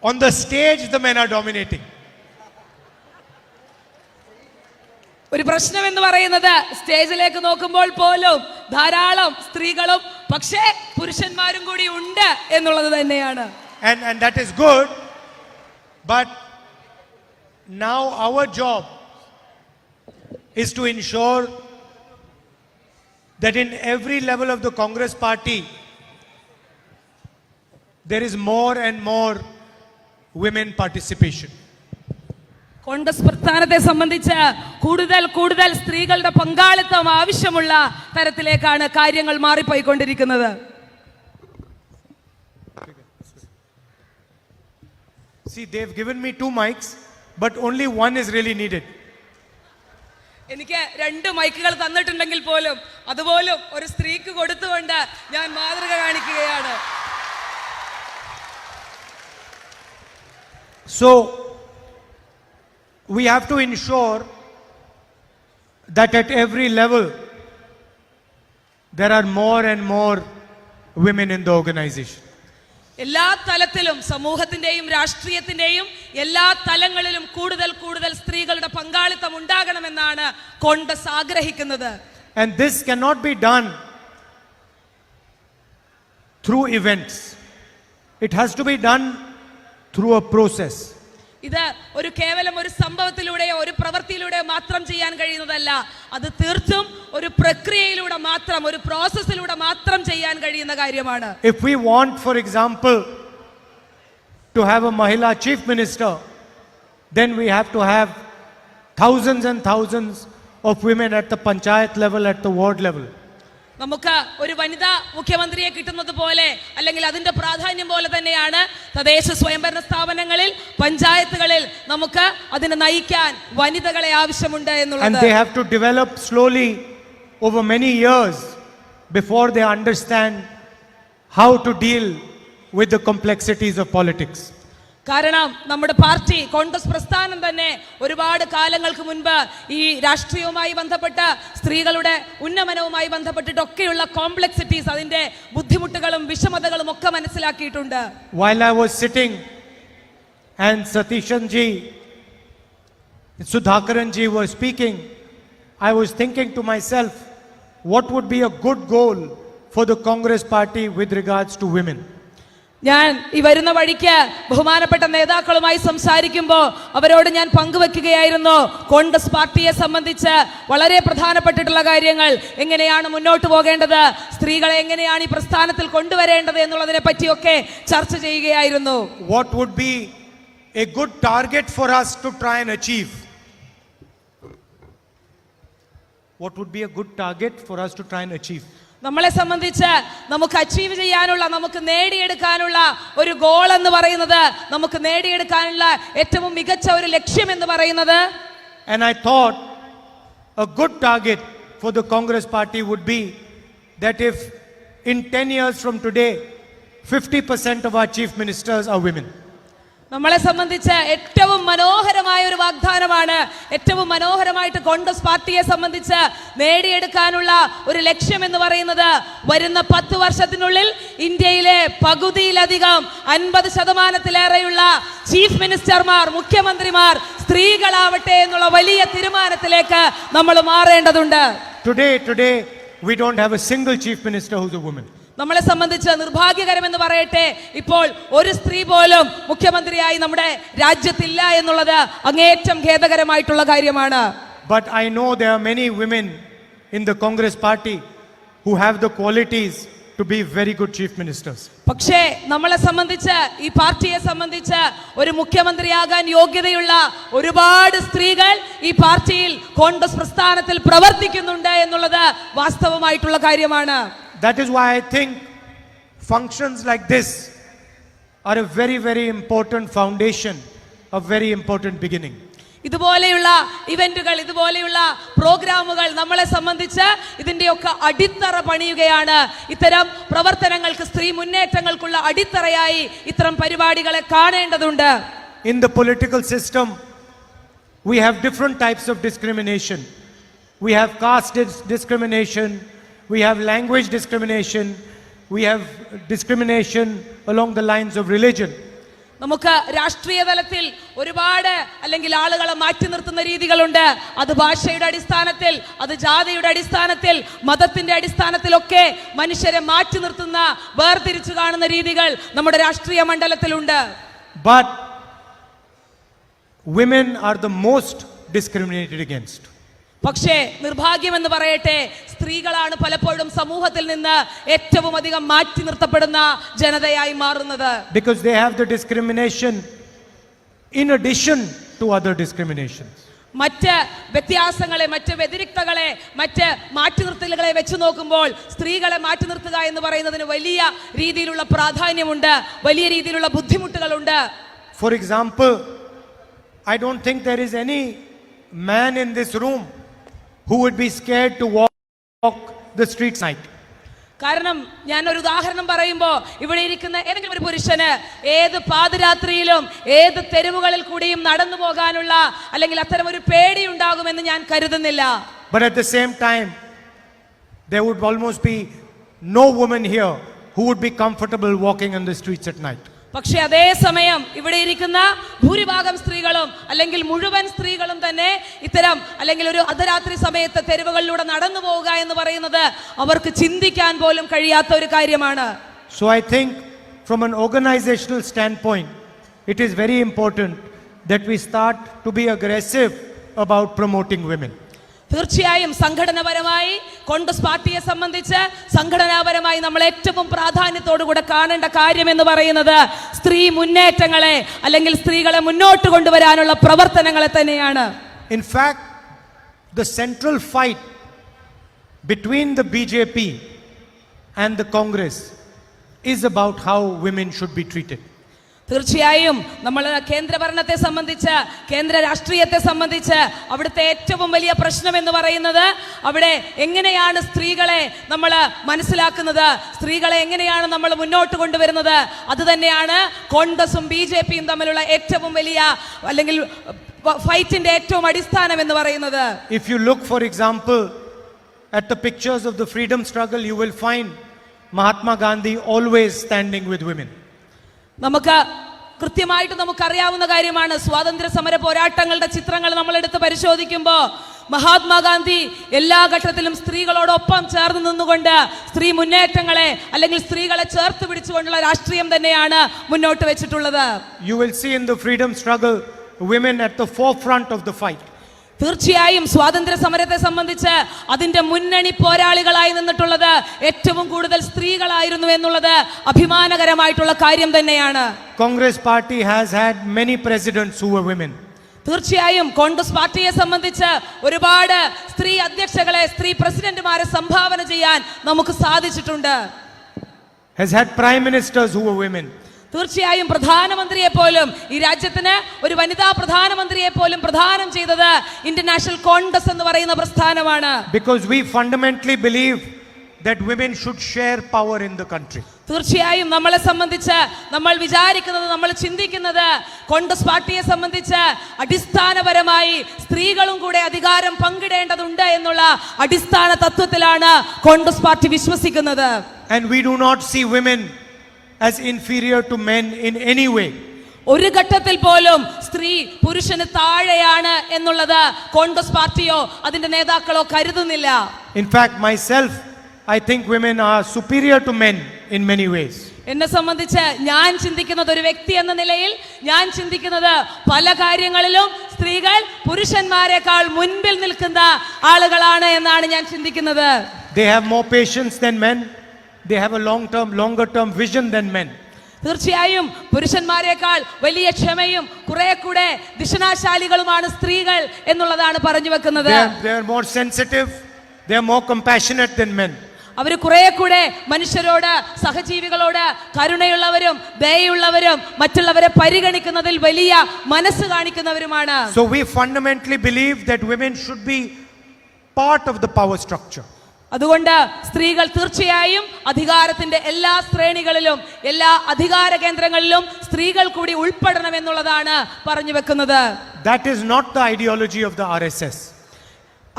Speaker 8: on the stage the men are dominating.
Speaker 9: ഒരു പ്രശ്നം എന്ന് പറയുന്നത് സ്റ്റേജിലേക്ക് നോക്കുമ്പോൾ പോലും ധാരാളം സ്ത്രീകളും പക്ഷേ പുരുഷന്മാരും കൂടി ഉണ്ട് എന്നുള്ളത് തന്നെയാണ്.
Speaker 8: And that is good, but now our job is to ensure that in every level of the Congress party there is more and more women participation.
Speaker 9: Congress പ്രസ്ഥാനത്തെ സംബന്ധിച്ച് കൂടുതൽ കൂടുതൽ സ്ത്രീകളുടെ പങ്കാളിത്തം ആവശ്യമുള്ള തരത്തിലേക്കാണ് കാര്യങ്ങൾ മാറിപ്പോയിക്കൊണ്ടിരിക്കുന്നത്.
Speaker 8: See, they've given me 2 mics, but only one is really needed.
Speaker 9: എനിക്ക് 2 മൈക്കുകൾ തന്നിട്ടുണ്ടെങ്കിൽ പോലും അതുപോലും ഒരു സ്ത്രീക്ക് കൊടുത്തുകൊണ്ട് ഞാൻ മാതൃക കാണിക്കുകയാണ്.
Speaker 8: So we have to ensure that at every level there are more and more women in the organization.
Speaker 9: എല്ലാ തലത്തിലും, സമൂഹത്തിന്റെയും രാഷ്ട്രീയത്തിന്റെയും എല്ലാ തലങ്ങളിലും കൂടുതൽ കൂടുതൽ സ്ത്രീകളുടെ പങ്കാളിത്തം ഉണ്ടാകണമെന്നാണ് കോൺഗ്രസ് ആഗ്രഹിക്കുന്നത്.
Speaker 8: And this cannot be done through events. It has to be done through a process.
Speaker 9: ഇത് ഒരു കേവലം ഒരു സംഭവത്തിലൂടെയോ ഒരു പ്രവൃത്തിയിലൂടെയോ മാത്രം ചെയ്യാൻ കഴിയുന്നതല്ല. അത് തീർത്തും ഒരു പ്രക്രിയയിലൂടെ മാത്രം, ഒരു പ്രോസസ്സിലൂടെ മാത്രം ചെയ്യാൻ കഴിയുന്ന കാര്യമാണ്.
Speaker 8: If we want, for example, to have a Mahila chief minister, then we have to have thousands and thousands of women at the panchayat level, at the ward level.
Speaker 9: നമുക്ക് ഒരു വനിതാ മുഖ്യമന്ത്രിയെ കിട്ടുന്നത് പോലെ, അല്ലെങ്കിൽ അതിന്റെ പ്രാധാന്യം പോലെ തന്നെയാണ് തദ്ദേശ സ്വയംഭരണ സ്ഥാപനങ്ങളിൽ, പഞ്ചായത്തുകളിൽ നമുക്ക് അതിനെ നയിക്കാൻ വനിതകളെ ആവശ്യമുണ്ട് എന്നുള്ളത്.
Speaker 8: And they have to develop slowly over many years before they understand how to deal with the complexities of politics.
Speaker 9: കാരണം നമ്മുടെ പാർട്ടി, കോൺഗ്രസ് പ്രസ്ഥാനം തന്നെ ഒരുപാട് കാലങ്ങൾക്ക് മുൻപ് ഈ രാഷ്ട്രീയവുമായി ബന്ധപ്പെട്ട, സ്ത്രീകളുടെ ഉന്നമനവുമായി ബന്ധപ്പെട്ടിട്ടൊക്കെയുള്ള കോംപ്ലക്സിറ്റീസ്, അതിന്റെ ബുദ്ധിമുട്ടുകളും വിഷമതകളും ഒക്കെ മനസ്സിലാക്കിയിട്ടുണ്ട്.
Speaker 8: While I was sitting and Satishan ji, Sudhakaran ji were speaking, I was thinking to myself, what would be a good goal for the Congress party with regards to women?
Speaker 9: ഞാൻ ഈ വരുന്ന വഴിക്ക് ബഹുമാനപ്പെട്ട നേതാക്കളുമായി സംസാരിക്കുമ്പോൾ അവരോട് ഞാൻ പങ്കുവെക്കുകയായിരുന്നു, കോൺഗ്രസ് പാർട്ടിയെ സംബന്ധിച്ച് വളരെ പ്രധാനപ്പെട്ടിട്ടുള്ള കാര്യങ്ങൾ, എങ്ങനെയാണ് മുന്നോട്ട് പോകേണ്ടത്, സ്ത്രീകളെ എങ്ങനെയാണ് ഈ പ്രസ്ഥാനത്തിൽ കൊണ്ടുവരേണ്ടത് എന്നുള്ളതിനെ പറ്റിയൊക്കെ ചർച്ച ചെയ്യുകയായിരുന്നു.
Speaker 8: What would be a good target for us to try and achieve? What would be a good target for us to try and achieve?
Speaker 9: നമ്മളെ സംബന്ധിച്ച് നമുക്ക് അച്ചീവ് ചെയ്യാനുള്ള, നമുക്ക് നേടിയെടുക്കാനുള്ള ഒരു ഗോൾ എന്ന് പറയുന്നത്, നമുക്ക് നേടിയെടുക്കാനുള്ള ഏറ്റവും മികച്ച ഒരു ലക്ഷ്യം എന്ന് പറയുന്നത്,
Speaker 8: and I thought a good target for the Congress party would be that if in 10 years from today 50% of our chief ministers are women.
Speaker 9: നമ്മളെ സംബന്ധിച്ച് ഏറ്റവും മനോഹരമായ ഒരു വാഗ്ദാനമാണ്, ഏറ്റവും മനോഹരമായിട്ട് കോൺഗ്രസ് പാർട്ടിയെ സംബന്ധിച്ച് നേടിയെടുക്കാനുള്ള ഒരു ലക്ഷ്യം എന്ന് പറയുന്നത്, വരുന്ന 10 വർഷത്തിനുള്ളിൽ ഇന്ത്യയിലെ പകുതിയിലധികം 50%-ലേറെയുള്ള ചീഫ് മിനിസ്റ്റർമാർ, മുഖ്യമന്ത്രിമാർ സ്ത്രീകളാവട്ടെ എന്നുള്ള വലിയ തീരുമാനത്തിലേക്ക് നമ്മൾ മാറേണ്ടതുണ്ട്.
Speaker 8: Today we don't have a single chief minister who's a woman.
Speaker 9: നമ്മളെ സംബന്ധിച്ച് നിർഭാഗ്യകരമെന്ന് പറയട്ടെ, ഇപ്പോൾ ഒരു സ്ത്രീ പോലും മുഖ്യമന്ത്രിയായി നമ്മുടെ രാജ്യത്തില്ല എന്നുള്ളത് അങ്ങേയറ്റം ഖേദകരമായിട്ടുള്ള കാര്യമാണ്.
Speaker 8: But I know there are many women in the Congress party who have the qualities to be very good chief ministers.
Speaker 9: പക്ഷേ നമ്മളെ സംബന്ധിച്ച് ഈ പാർട്ടിയെ സംബന്ധിച്ച് ഒരു മുഖ്യമന്ത്രിയാകാൻ യോഗ്യതയുള്ള ഒരുപാട് സ്ത്രീകൾ ഈ പാർട്ടിയിൽ കോൺഗ്രസ് പ്രസ്ഥാനത്തിൽ പ്രവർത്തിക്കുന്നുണ്ട് എന്നുള്ളത് വാസ്തവമായിട്ടുള്ള കാര്യമാണ്.
Speaker 8: That is why I think functions like this are a very, very important foundation, a very important beginning.
Speaker 9: ഇതുപോലെയുള്ള ഇവന്റുകൾ, ഇതുപോലെയുള്ള പ്രോഗ്രാമുകൾ നമ്മളെ സംബന്ധിച്ച് ഇതിന്റെയൊക്കെ അടിത്തറ പണിയുകയാണ്. ഇത്തരം പ്രവർത്തനങ്ങൾക്ക്, സ്ത്രീ മുന്നേറ്റങ്ങൾക്കുള്ള അടിത്തറയായി ഇത്തരം പരിപാടികളെ കാണേണ്ടതുണ്ട്.
Speaker 8: In the political system, we have different types of discrimination. We have caste discrimination, we have language discrimination, we have discrimination along the lines of religion.
Speaker 9: നമുക്ക് രാഷ്ട്രീയ തലത്തിൽ ഒരുപാട് അല്ലെങ്കിൽ ആളുകളെ മാറ്റി നിർത്തുന്ന രീതികളുണ്ട്. അത് ഭാഷയുടെ അടിസ്ഥാനത്തിൽ, അത് ജാതിയുടെ അടിസ്ഥാനത്തിൽ, മതത്തിന്റെ അടിസ്ഥാനത്തിലൊക്കെ മനുഷ്യരെ മാറ്റി നിർത്തുന്ന, വേർതിരിച്ചു കാണുന്ന രീതികൾ നമ്മുടെ രാഷ്ട്രീയ മണ്ഡലത്തിലുണ്ട്.
Speaker 8: But women are the most discriminated against.
Speaker 9: പക്ഷേ നിർഭാഗ്യമെന്ന് പറയട്ടെ, സ്ത്രീകളാണ് പലപ്പോഴും സമൂഹത്തിൽ നിന്ന് ഏറ്റവും അധികം മാറ്റി നിർത്തപ്പെടുന്ന ജനതയായി മാറുന്നത്.
Speaker 8: Because they have the discrimination in addition to other discriminations.
Speaker 9: മറ്റ് വ്യത്യാസങ്ങളെ, മറ്റ് വ്യതിരിക്തകളെ, മറ്റ് മാറ്റി നിർത്തലുകളെ വെച്ച് നോക്കുമ്പോൾ സ്ത്രീകളെ മാറ്റി നിർത്തുക എന്ന് പറയുന്നതിന് വലിയ രീതിയിലുള്ള പ്രാധാന്യമുണ്ട്, വലിയ രീതിയിലുള്ള ബുദ്ധിമുട്ടുകളുണ്ട്.
Speaker 8: For example, I don't think there is any man in this room who would be scared to walk the streets night.
Speaker 9: കാരണം ഞാൻ ഒരു ഉദാഹരണം പറയുമ്പോൾ, ഇവിടെ ഇരിക്കുന്ന ഏതെങ്കിലും ഒരു പുരുഷന് ഏത് പാതിരാത്രിയിലും ഏത് തെരുവുകളിൽ കൂടിയും നടന്നു പോകാനുള്ള അല്ലെങ്കിൽ അത്തരം ഒരു പേടി ഉണ്ടാകുമെന്ന് ഞാൻ കരുതുന്നില്ല.
Speaker 8: But at the same time, there would almost be no woman here who would be comfortable walking on the streets at night.
Speaker 9: പക്ഷെ അതേ സമയം ഇവിടെ ഇരിക്കുന്ന ഭൂരിഭാഗം സ്ത്രീകളും അല്ലെങ്കിൽ മുഴുവൻ സ്ത്രീകളും തന്നെ ഇത്തരം അല്ലെങ്കിൽ ഒരു അർദ്ധരാത്രി സമയത്ത് തെരുവുകളിലൂടെ നടന്നു പോവുക എന്ന് പറയുന്നത് അവർക്ക് ചിന്തിക്കാൻ പോലും കഴിയാത്ത ഒരു കാര്യമാണ്.
Speaker 8: So I think from an organizational standpoint, it is very important that we start to be aggressive about promoting women.
Speaker 9: തീർച്ചയായും സംഘടനാപരമായി കോൺഗ്രസ് പാർട്ടിയെ സംബന്ധിച്ച് സംഘടനാപരമായി നമ്മൾ ഏറ്റവും പ്രാധാന്യത്തോടുകൂടെ കാണേണ്ട കാര്യം എന്ന് പറയുന്നത് സ്ത്രീ മുന്നേറ്റങ്ങളെ അല്ലെങ്കിൽ സ്ത്രീകളെ മുന്നോട്ട് കൊണ്ടുവരാനുള്ള പ്രവർത്തനങ്ങളെ തന്നെയാണ്.
Speaker 8: In fact, the central fight between the BJP and the Congress is about how women should be treated.
Speaker 9: തീർച്ചയായും നമ്മൾ കേന്ദ്രഭരണത്തെ സംബന്ധിച്ച്, കേന്ദ്ര രാഷ്ട്രീയത്തെ സംബന്ധിച്ച് അവിടുത്തെ ഏറ്റവും വലിയ പ്രശ്നം എന്ന് പറയുന്നത് അവിടെ എങ്ങനെയാണ് സ്ത്രീകളെ നമ്മൾ മനസ്സിലാക്കുന്നത്, സ്ത്രീകളെ എങ്ങനെയാണ് നമ്മൾ മുന്നോട്ട് കൊണ്ടുവരുന്നത്. അത് തന്നെയാണ് കോൺഗ്രസും BJPയും തമ്മിലുള്ള ഏറ്റവും വലിയ അല്ലെങ്കിൽ ഫൈറ്റിന്റെ ഏറ്റവും അടിസ്ഥാനം എന്ന് പറയുന്നത്.
Speaker 8: If you look, for example, at the pictures of the freedom struggle, you will find Mahatma Gandhi always standing with women.
Speaker 9: നമുക്ക് കൃത്യമായിട്ട് നമുക്കറിയാവുന്ന കാര്യമാണ്, സ്വാതന്ത്ര്യ സമര പോരാട്ടങ്ങളുടെ ചിത്രങ്ങൾ നമ്മൾ എടുത്ത് പരിശോധിക്കുമ്പോൾ മഹാത്മാഗാന്ധി എല്ലാ ഘട്ടത്തിലും സ്ത്രീകളോടൊപ്പം ചേർന്ന് നിന്നുകൊണ്ട് സ്ത്രീ മുന്നേറ്റങ്ങളെ അല്ലെങ്കിൽ സ്ത്രീകളെ ചേർത്ത് പിടിച്ചുകൊണ്ടുള്ള രാഷ്ട്രീയം തന്നെയാണ് മുന്നോട്ട് വെച്ചിട്ടുള്ളത്.
Speaker 8: You will see in the freedom struggle women at the forefront of the fight.
Speaker 9: തീർച്ചയായും സ്വാതന്ത്ര്യ സമരത്തെ സംബന്ധിച്ച് അതിന്റെ മുന്നണി പോരാളികളായി നിന്നിട്ടുള്ളത് ഏറ്റവും കൂടുതൽ സ്ത്രീകളായിരുന്നു എന്നുള്ളത് അഭിമാനകരമായിട്ടുള്ള കാര്യം തന്നെയാണ്.
Speaker 8: Congress party has had many presidents who were women.
Speaker 9: തീർച്ചയായും കോൺഗ്രസ് പാർട്ടിയെ സംബന്ധിച്ച് ഒരുപാട് സ്ത്രീ അധ്യക്ഷകളെ, സ്ത്രീ പ്രസിഡന്റുമാരെ സംഭാവന ചെയ്യാൻ നമുക്ക് സാധിച്ചിട്ടുണ്ട്.
Speaker 8: Has had prime ministers who were women.
Speaker 9: തീർച്ചയായും പ്രധാനമന്ത്രിയെ പോലും, ഈ രാജ്യത്തിന് ഒരു വനിതാ പ്രധാനമന്ത്രിയെ പോലും പ്രദാനം ചെയ്തത് ഇന്ത്യൻ നാഷണൽ കോൺഗ്രസ് എന്ന് പറയുന്ന പ്രസ്ഥാനമാണ്.
Speaker 8: Because we fundamentally believe that women should share power in the country.
Speaker 9: തീർച്ചയായും നമ്മളെ സംബന്ധിച്ച് നമ്മൾ വിചാരിക്കുന്നത്, നമ്മൾ ചിന്തിക്കുന്നത് കോൺഗ്രസ് പാർട്ടിയെ സംബന്ധിച്ച് അടിസ്ഥാനപരമായി സ്ത്രീകളും കൂടെ അധികാരം പങ്കിടേണ്ടതുണ്ട് എന്നുള്ള അടിസ്ഥാന തത്വത്തിലാണ് കോൺഗ്രസ് പാർട്ടി വിശ്വസിക്കുന്നത്.
Speaker 8: And we do not see women as inferior to men in any way.
Speaker 9: ഒരു ഘട്ടത്തിൽ പോലും സ്ത്രീ പുരുഷന് താഴെയാണ് എന്നുള്ളത് കോൺഗ്രസ് പാർട്ടിയോ അതിന്റെ നേതാക്കളോ കരുതുന്നില്ല.
Speaker 8: In fact, myself, I think women are superior to men in many ways.
Speaker 9: എന്നെ സംബന്ധിച്ച് ഞാൻ ചിന്തിക്കുന്നത്, ഒരു വ്യക്തി എന്ന നിലയിൽ ഞാൻ ചിന്തിക്കുന്നത് പല കാര്യങ്ങളിലും സ്ത്രീകൾ പുരുഷന്മാരെക്കാൾ മുൻപിൽ നിൽക്കുന്ന ആളുകളാണ് എന്നാണ് ഞാൻ ചിന്തിക്കുന്നത്.
Speaker 8: They have more patience than men. they have a longer term vision than men.
Speaker 9: തീർച്ചയായും പുരുഷന്മാരെക്കാൾ വലിയ ക്ഷമയും കുറെ കൂടെ ദിശനാശാലികളുമാണ് സ്ത്രീകൾ എന്നുള്ളതാണ് പറഞ്ഞു വെക്കുന്നത്.
Speaker 8: They are more sensitive, they are more compassionate than men.
Speaker 9: അവർ കുറെ കൂടെ മനുഷ്യരോട്, സഹജീവികളോട് കരുണയുള്ളവരും ദയയുള്ളവരും മറ്റുള്ളവരെ പരിഗണിക്കുന്നതിൽ വലിയ മനസ്സ് കാണിക്കുന്നവരുമാണ്.
Speaker 8: So we fundamentally believe that women should be part of the power structure.
Speaker 9: അതുകൊണ്ട് സ്ത്രീകൾ തീർച്ചയായും അധികാരത്തിന്റെ എല്ലാ ശ്രേണികളിലും എല്ലാ അധികാര കേന്ദ്രങ്ങളിലും സ്ത്രീകൾ കൂടി ഉൾപ്പെടണം എന്നുള്ളതാണ് പറഞ്ഞു വെക്കുന്നത്.
Speaker 8: That is not the ideology of the RSS.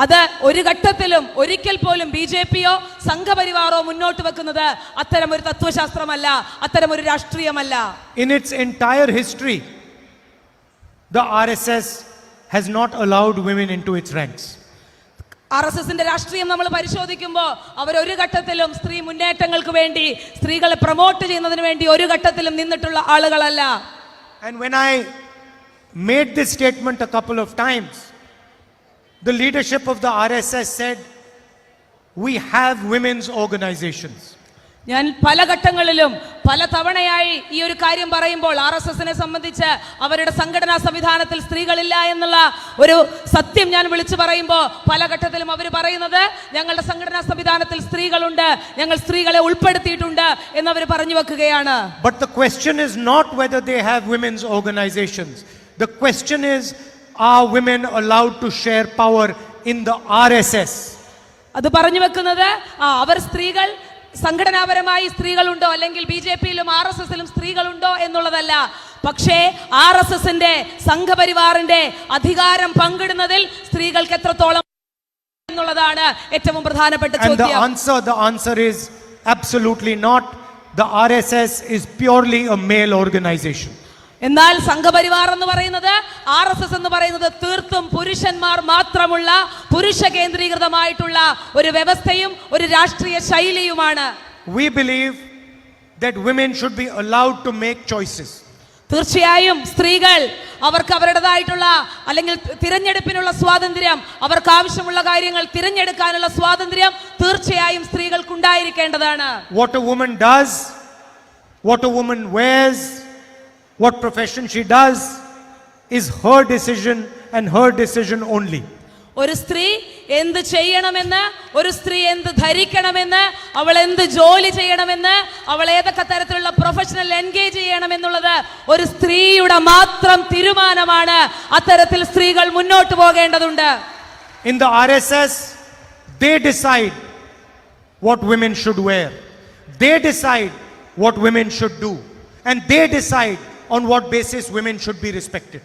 Speaker 9: അത് ഒരു ഘട്ടത്തിലും ഒരിക്കൽ പോലും BJPയോ സംഘപരിവാറോ മുന്നോട്ട് വെക്കുന്നത് അത്തരമൊരു തത്വശാസ്ത്രമല്ല, അത്തരമൊരു രാഷ്ട്രീയമല്ല.
Speaker 8: In its entire history, the RSS has not allowed women into its ranks.
Speaker 9: RSSന്റെ രാഷ്ട്രീയം നമ്മൾ പരിശോധിക്കുമ്പോൾ അവർ ഒരു ഘട്ടത്തിലും സ്ത്രീ മുന്നേറ്റങ്ങൾക്ക് വേണ്ടി, സ്ത്രീകളെ പ്രൊമോട്ട് ചെയ്യുന്നതിന് വേണ്ടി ഒരു ഘട്ടത്തിലും നിന്നിട്ടുള്ള ആളുകളല്ല.
Speaker 8: And when I made this statement a couple of times, the leadership of the RSS said, we have women's organizations.
Speaker 9: ഞാൻ പല ഘട്ടങ്ങളിലും പല തവണയായി ഈ ഒരു കാര്യം പറയുമ്പോൾ RSSനെ സംബന്ധിച്ച് അവരുടെ സംഘടനാ സംവിധാനത്തിൽ സ്ത്രീകളില്ല എന്നുള്ള ഒരു സത്യം ഞാൻ വിളിച്ചു പറയുമ്പോൾ പല ഘട്ടത്തിലും അവർ പറയുന്നത് ഞങ്ങളുടെ സംഘടനാ സംവിധാനത്തിൽ സ്ത്രീകളുണ്ട്, ഞങ്ങൾ സ്ത്രീകളെ ഉൾപ്പെടുത്തിയിട്ടുണ്ട് എന്നവർ പറഞ്ഞു വെക്കുകയാണ്.
Speaker 8: But the question is not whether they have women's organizations. The question is, are women allowed to share power in the RSS?
Speaker 9: അത് പറഞ്ഞു വെക്കുന്നത് അവർ സ്ത്രീകൾ സംഘടനാപരമായി സ്ത്രീകളുണ്ടോ അല്ലെങ്കിൽ BJPയിലും RSSലും സ്ത്രീകളുണ്ടോ എന്നുള്ളതല്ല, പക്ഷേ RSSന്റെ സംഘപരിവാറിന്റെ അധികാരം പങ്കിടുന്നതിൽ സ്ത്രീകൾക്ക് എത്രത്തോളം എന്നുള്ളതാണ് ഏറ്റവും പ്രധാനപ്പെട്ട ചോദ്യം.
Speaker 8: And the answer is absolutely not. The RSS is purely a male organization.
Speaker 9: എന്നാൽ സംഘപരിവാർ എന്ന് പറയുന്നത്, RSS എന്ന് പറയുന്നത് തീർത്തും പുരുഷന്മാർ മാത്രമുള്ള, പുരുഷ കേന്ദ്രീകൃതമായിട്ടുള്ള ഒരു വ്യവസ്ഥയും ഒരു രാഷ്ട്രീയ ശൈലിയുമാണ്.
Speaker 8: We believe that women should be allowed to make choices.
Speaker 9: തീർച്ചയായും സ്ത്രീകൾ അവർക്ക് അവരുടേതായിട്ടുള്ള അല്ലെങ്കിൽ തിരഞ്ഞെടുപ്പിനുള്ള സ്വാതന്ത്ര്യം, അവർക്ക് ആവശ്യമുള്ള കാര്യങ്ങൾ തിരഞ്ഞെടുക്കാനുള്ള സ്വാതന്ത്ര്യം തീർച്ചയായും സ്ത്രീകൾക്ക് ഉണ്ടായിരിക്കേണ്ടതാണ്.
Speaker 8: What a woman does, what a woman wears, what profession she does is her decision and her decision only.
Speaker 9: ഒരു സ്ത്രീ എന്ത് ചെയ്യണമെന്ന്, ഒരു സ്ത്രീ എന്ത് ധരിക്കണമെന്ന്, അവൾ എന്ത് ജോലി ചെയ്യണമെന്ന്, അവൾ ഏതൊക്കെ തരത്തിലുള്ള പ്രൊഫഷണൽ എൻഗേജ് ചെയ്യണമെന്നുള്ളത് ഒരു സ്ത്രീയുടെ മാത്രം തീരുമാനമാണ്. അത്തരത്തിൽ സ്ത്രീകൾ മുന്നോട്ട് പോകേണ്ടതുണ്ട്.
Speaker 8: In the RSS, they decide what women should wear. They decide what women should do. And they decide on what basis women should be respected.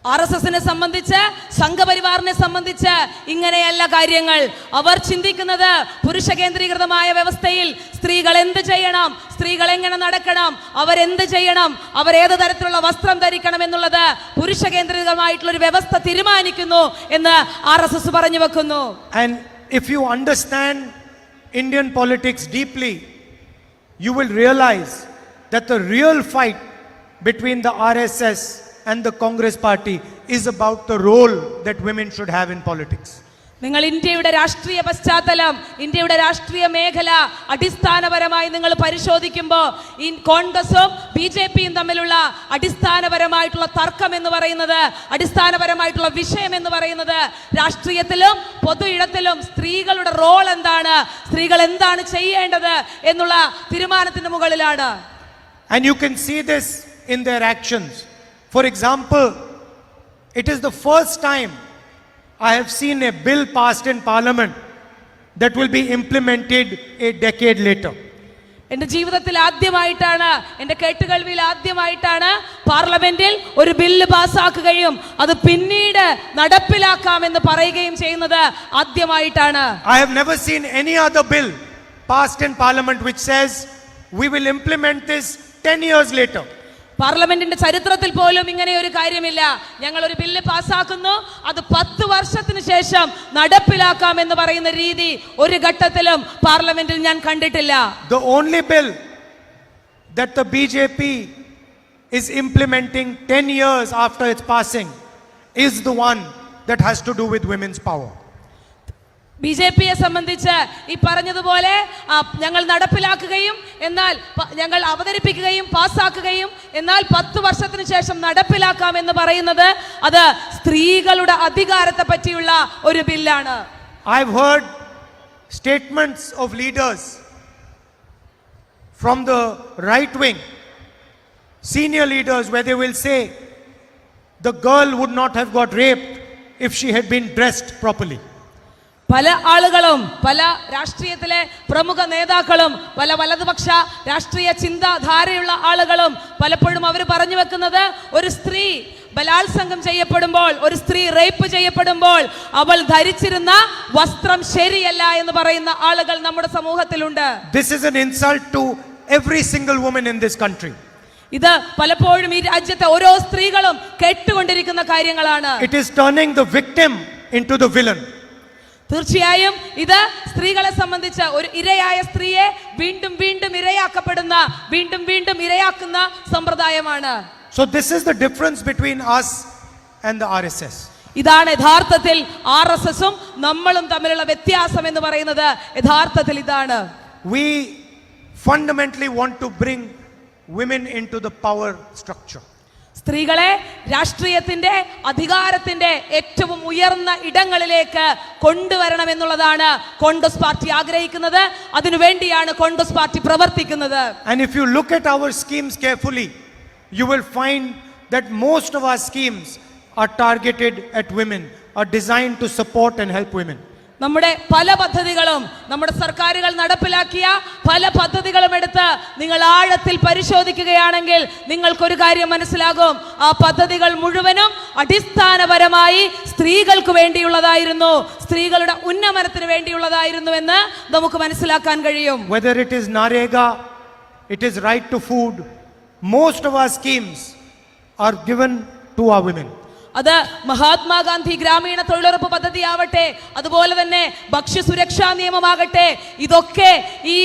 Speaker 9: RSSനെ സംബന്ധിച്ച്, സംഘപരിവാറിനെ സംബന്ധിച്ച് ഇങ്ങനെയല്ല കാര്യങ്ങൾ. അവർ ചിന്തിക്കുന്നത് പുരുഷ കേന്ദ്രീകൃതമായ വ്യവസ്ഥയിൽ സ്ത്രീകൾ എന്ത് ചെയ്യണം, സ്ത്രീകൾ എങ്ങനെ നടക്കണം, അവരെന്ത് ചെയ്യണം, അവരേത് തരത്തിലുള്ള വസ്ത്രം ധരിക്കണം എന്നുള്ളത് പുരുഷ കേന്ദ്രീകൃതമായിട്ടുള്ള ഒരു വ്യവസ്ഥ തീരുമാനിക്കുന്നു എന്ന് RSS പറഞ്ഞു വെക്കുന്നു.
Speaker 8: And if you understand Indian politics deeply, you will realize that the real fight between the RSS and the Congress party is about the role that women should have in politics.
Speaker 9: നിങ്ങൾ ഇന്ത്യയുടെ രാഷ്ട്രീയ പശ്ചാത്തലം, ഇന്ത്യയുടെ രാഷ്ട്രീയ മേഖല അടിസ്ഥാനപരമായി നിങ്ങൾ പരിശോധിക്കുമ്പോൾ കോൺഗ്രസും BJPയും തമ്മിലുള്ള അടിസ്ഥാനപരമായിട്ടുള്ള തർക്കം എന്ന് പറയുന്നത്, അടിസ്ഥാനപരമായിട്ടുള്ള വിഷയം എന്ന് പറയുന്നത് രാഷ്ട്രീയത്തിലും പൊതു ഇടത്തിലും സ്ത്രീകളുടെ റോൾ എന്താണ്, സ്ത്രീകൾ എന്താണ് ചെയ്യേണ്ടത് എന്നുള്ള തീരുമാനത്തിന് മുകളിലാണ്.
Speaker 8: And you can see this in their actions. For example, it is the first time I have seen a bill passed in Parliament that will be implemented a decade later.
Speaker 9: എന്റെ ജീവിതത്തിൽ ആദ്യമായിട്ടാണ്, എന്റെ കേട്ടുകേൾവിയിൽ ആദ്യമായിട്ടാണ് പാർലമെന്റിൽ ഒരു ബില്ല് പാസ്സാക്കുകയും അത് പിന്നീട് നടപ്പിലാക്കാമെന്ന് പറയുകയും ചെയ്യുന്നത് ആദ്യമായിട്ടാണ്.
Speaker 8: I have never seen any other bill passed in Parliament which says we will implement this 10 years later.
Speaker 9: പാർലമെന്റിന്റെ ചരിത്രത്തിൽ പോലും ഇങ്ങനെ ഒരു കാര്യമില്ല. ഞങ്ങൾ ഒരു ബില്ല് പാസ്സാക്കുന്നു, അത് 10 വർഷത്തിന് ശേഷം നടപ്പിലാക്കാം എന്ന് പറയുന്ന രീതി ഒരു ഘട്ടത്തിലും പാർലമെന്റിൽ ഞാൻ കണ്ടിട്ടില്ല.
Speaker 8: The only bill that the BJP is implementing 10 years after its passing is the one that has to do with women's power.
Speaker 9: BJPയെ സംബന്ധിച്ച് ഈ പറഞ്ഞതുപോലെ ഞങ്ങൾ നടപ്പിലാക്കുകയും എന്നാൽ ഞങ്ങൾ അവതരിപ്പിക്കുകയും പാസ്സാക്കുകയും എന്നാൽ 10 വർഷത്തിന് ശേഷം നടപ്പിലാക്കാം എന്ന് പറയുന്നത് അത് സ്ത്രീകളുടെ അധികാരത്തെ പറ്റിയുള്ള ഒരു ബില്ലാണ്.
Speaker 8: I've heard statements of leaders from the right wing, senior leaders, where they will say the girl would not have got raped if she had been dressed properly.
Speaker 9: പല ആളുകളും പല രാഷ്ട്രീയത്തിലെ പ്രമുഖ നേതാക്കളും പല വലതുപക്ഷ രാഷ്ട്രീയ ചിന്താധാരയുള്ള ആളുകളും പലപ്പോഴും അവർ പറഞ്ഞു വെക്കുന്നത് ഒരു സ്ത്രീ ബലാത്സംഗം ചെയ്യപ്പെടുമ്പോൾ ഒരു സ്ത്രീ റേപ്പ് ചെയ്യപ്പെടുമ്പോൾ അവൾ ധരിച്ചിരുന്ന വസ്ത്രം ശരിയല്ല എന്ന് പറയുന്ന ആളുകൾ നമ്മുടെ സമൂഹത്തിലുണ്ട്.
Speaker 8: This is an insult to every single woman in this country.
Speaker 9: ഇത് പലപ്പോഴും ഈ രാജ്യത്തെ ഓരോ സ്ത്രീകളും കേട്ടുകൊണ്ടിരിക്കുന്ന കാര്യങ്ങളാണ്.
Speaker 8: It is turning the victim into the villain.
Speaker 9: തീർച്ചയായും ഇത് സ്ത്രീകളെ സംബന്ധിച്ച് ഒരു ഇരയായ സ്ത്രീയെ വീണ്ടും വീണ്ടും ഇരയാക്കപ്പെടുന്ന വീണ്ടും വീണ്ടും ഇരയാക്കുന്ന സമ്പ്രദായമാണ്.
Speaker 8: So this is the difference between us and the RSS.
Speaker 9: ഇതാണ് യഥാർത്ഥത്തിൽ RSSും നമ്മളും തമ്മിലുള്ള വ്യത്യാസം എന്ന് പറയുന്നത്. യഥാർത്ഥത്തിൽ ഇതാണ്.
Speaker 8: We fundamentally want to bring women into the power structure.
Speaker 9: സ്ത്രീകളെ രാഷ്ട്രീയത്തിന്റെ അധികാരത്തിന്റെ ഏറ്റവും ഉയർന്ന ഇടങ്ങളിലേക്ക് കൊണ്ടുവരണം എന്നുള്ളതാണ് കോൺഗ്രസ് പാർട്ടി ആഗ്രഹിക്കുന്നത്. അതിനുവേണ്ടിയാണ് കോൺഗ്രസ് പാർട്ടി പ്രവർത്തിക്കുന്നത്.
Speaker 8: And if you look at our schemes carefully, you will find that most of our schemes are targeted at women, are designed to support and help women.
Speaker 9: നമ്മുടെ പല പദ്ധതികളും നമ്മുടെ സർക്കാരുകൾ നടപ്പിലാക്കിയ പല പദ്ധതികളും എടുത്ത് നിങ്ങൾ ആഴത്തിൽ പരിശോധിക്കുകയാണെങ്കിൽ നിങ്ങൾക്കൊരു കാര്യം മനസ്സിലാകും. ആ പദ്ധതികൾ മുഴുവനും അടിസ്ഥാനപരമായി സ്ത്രീകൾക്ക് വേണ്ടിയുള്ളതായിരുന്നു, സ്ത്രീകളുടെ ഉന്നമനത്തിന് വേണ്ടിയുള്ളതായിരുന്നു എന്ന് നമുക്ക് മനസ്സിലാക്കാൻ കഴിയും.
Speaker 8: Whether it is Narega, it is right to food, most of our schemes are given to our women.
Speaker 9: അത് മഹാത്മാഗാന്ധി ഗ്രാമീണ തൊഴിലുറപ്പ് പദ്ധതി ആവട്ടെ, അതുപോലെ തന്നെ ഭക്ഷ്യസുരക്ഷാ നിയമമാകട്ടെ, ഇതൊക്കെ ഈ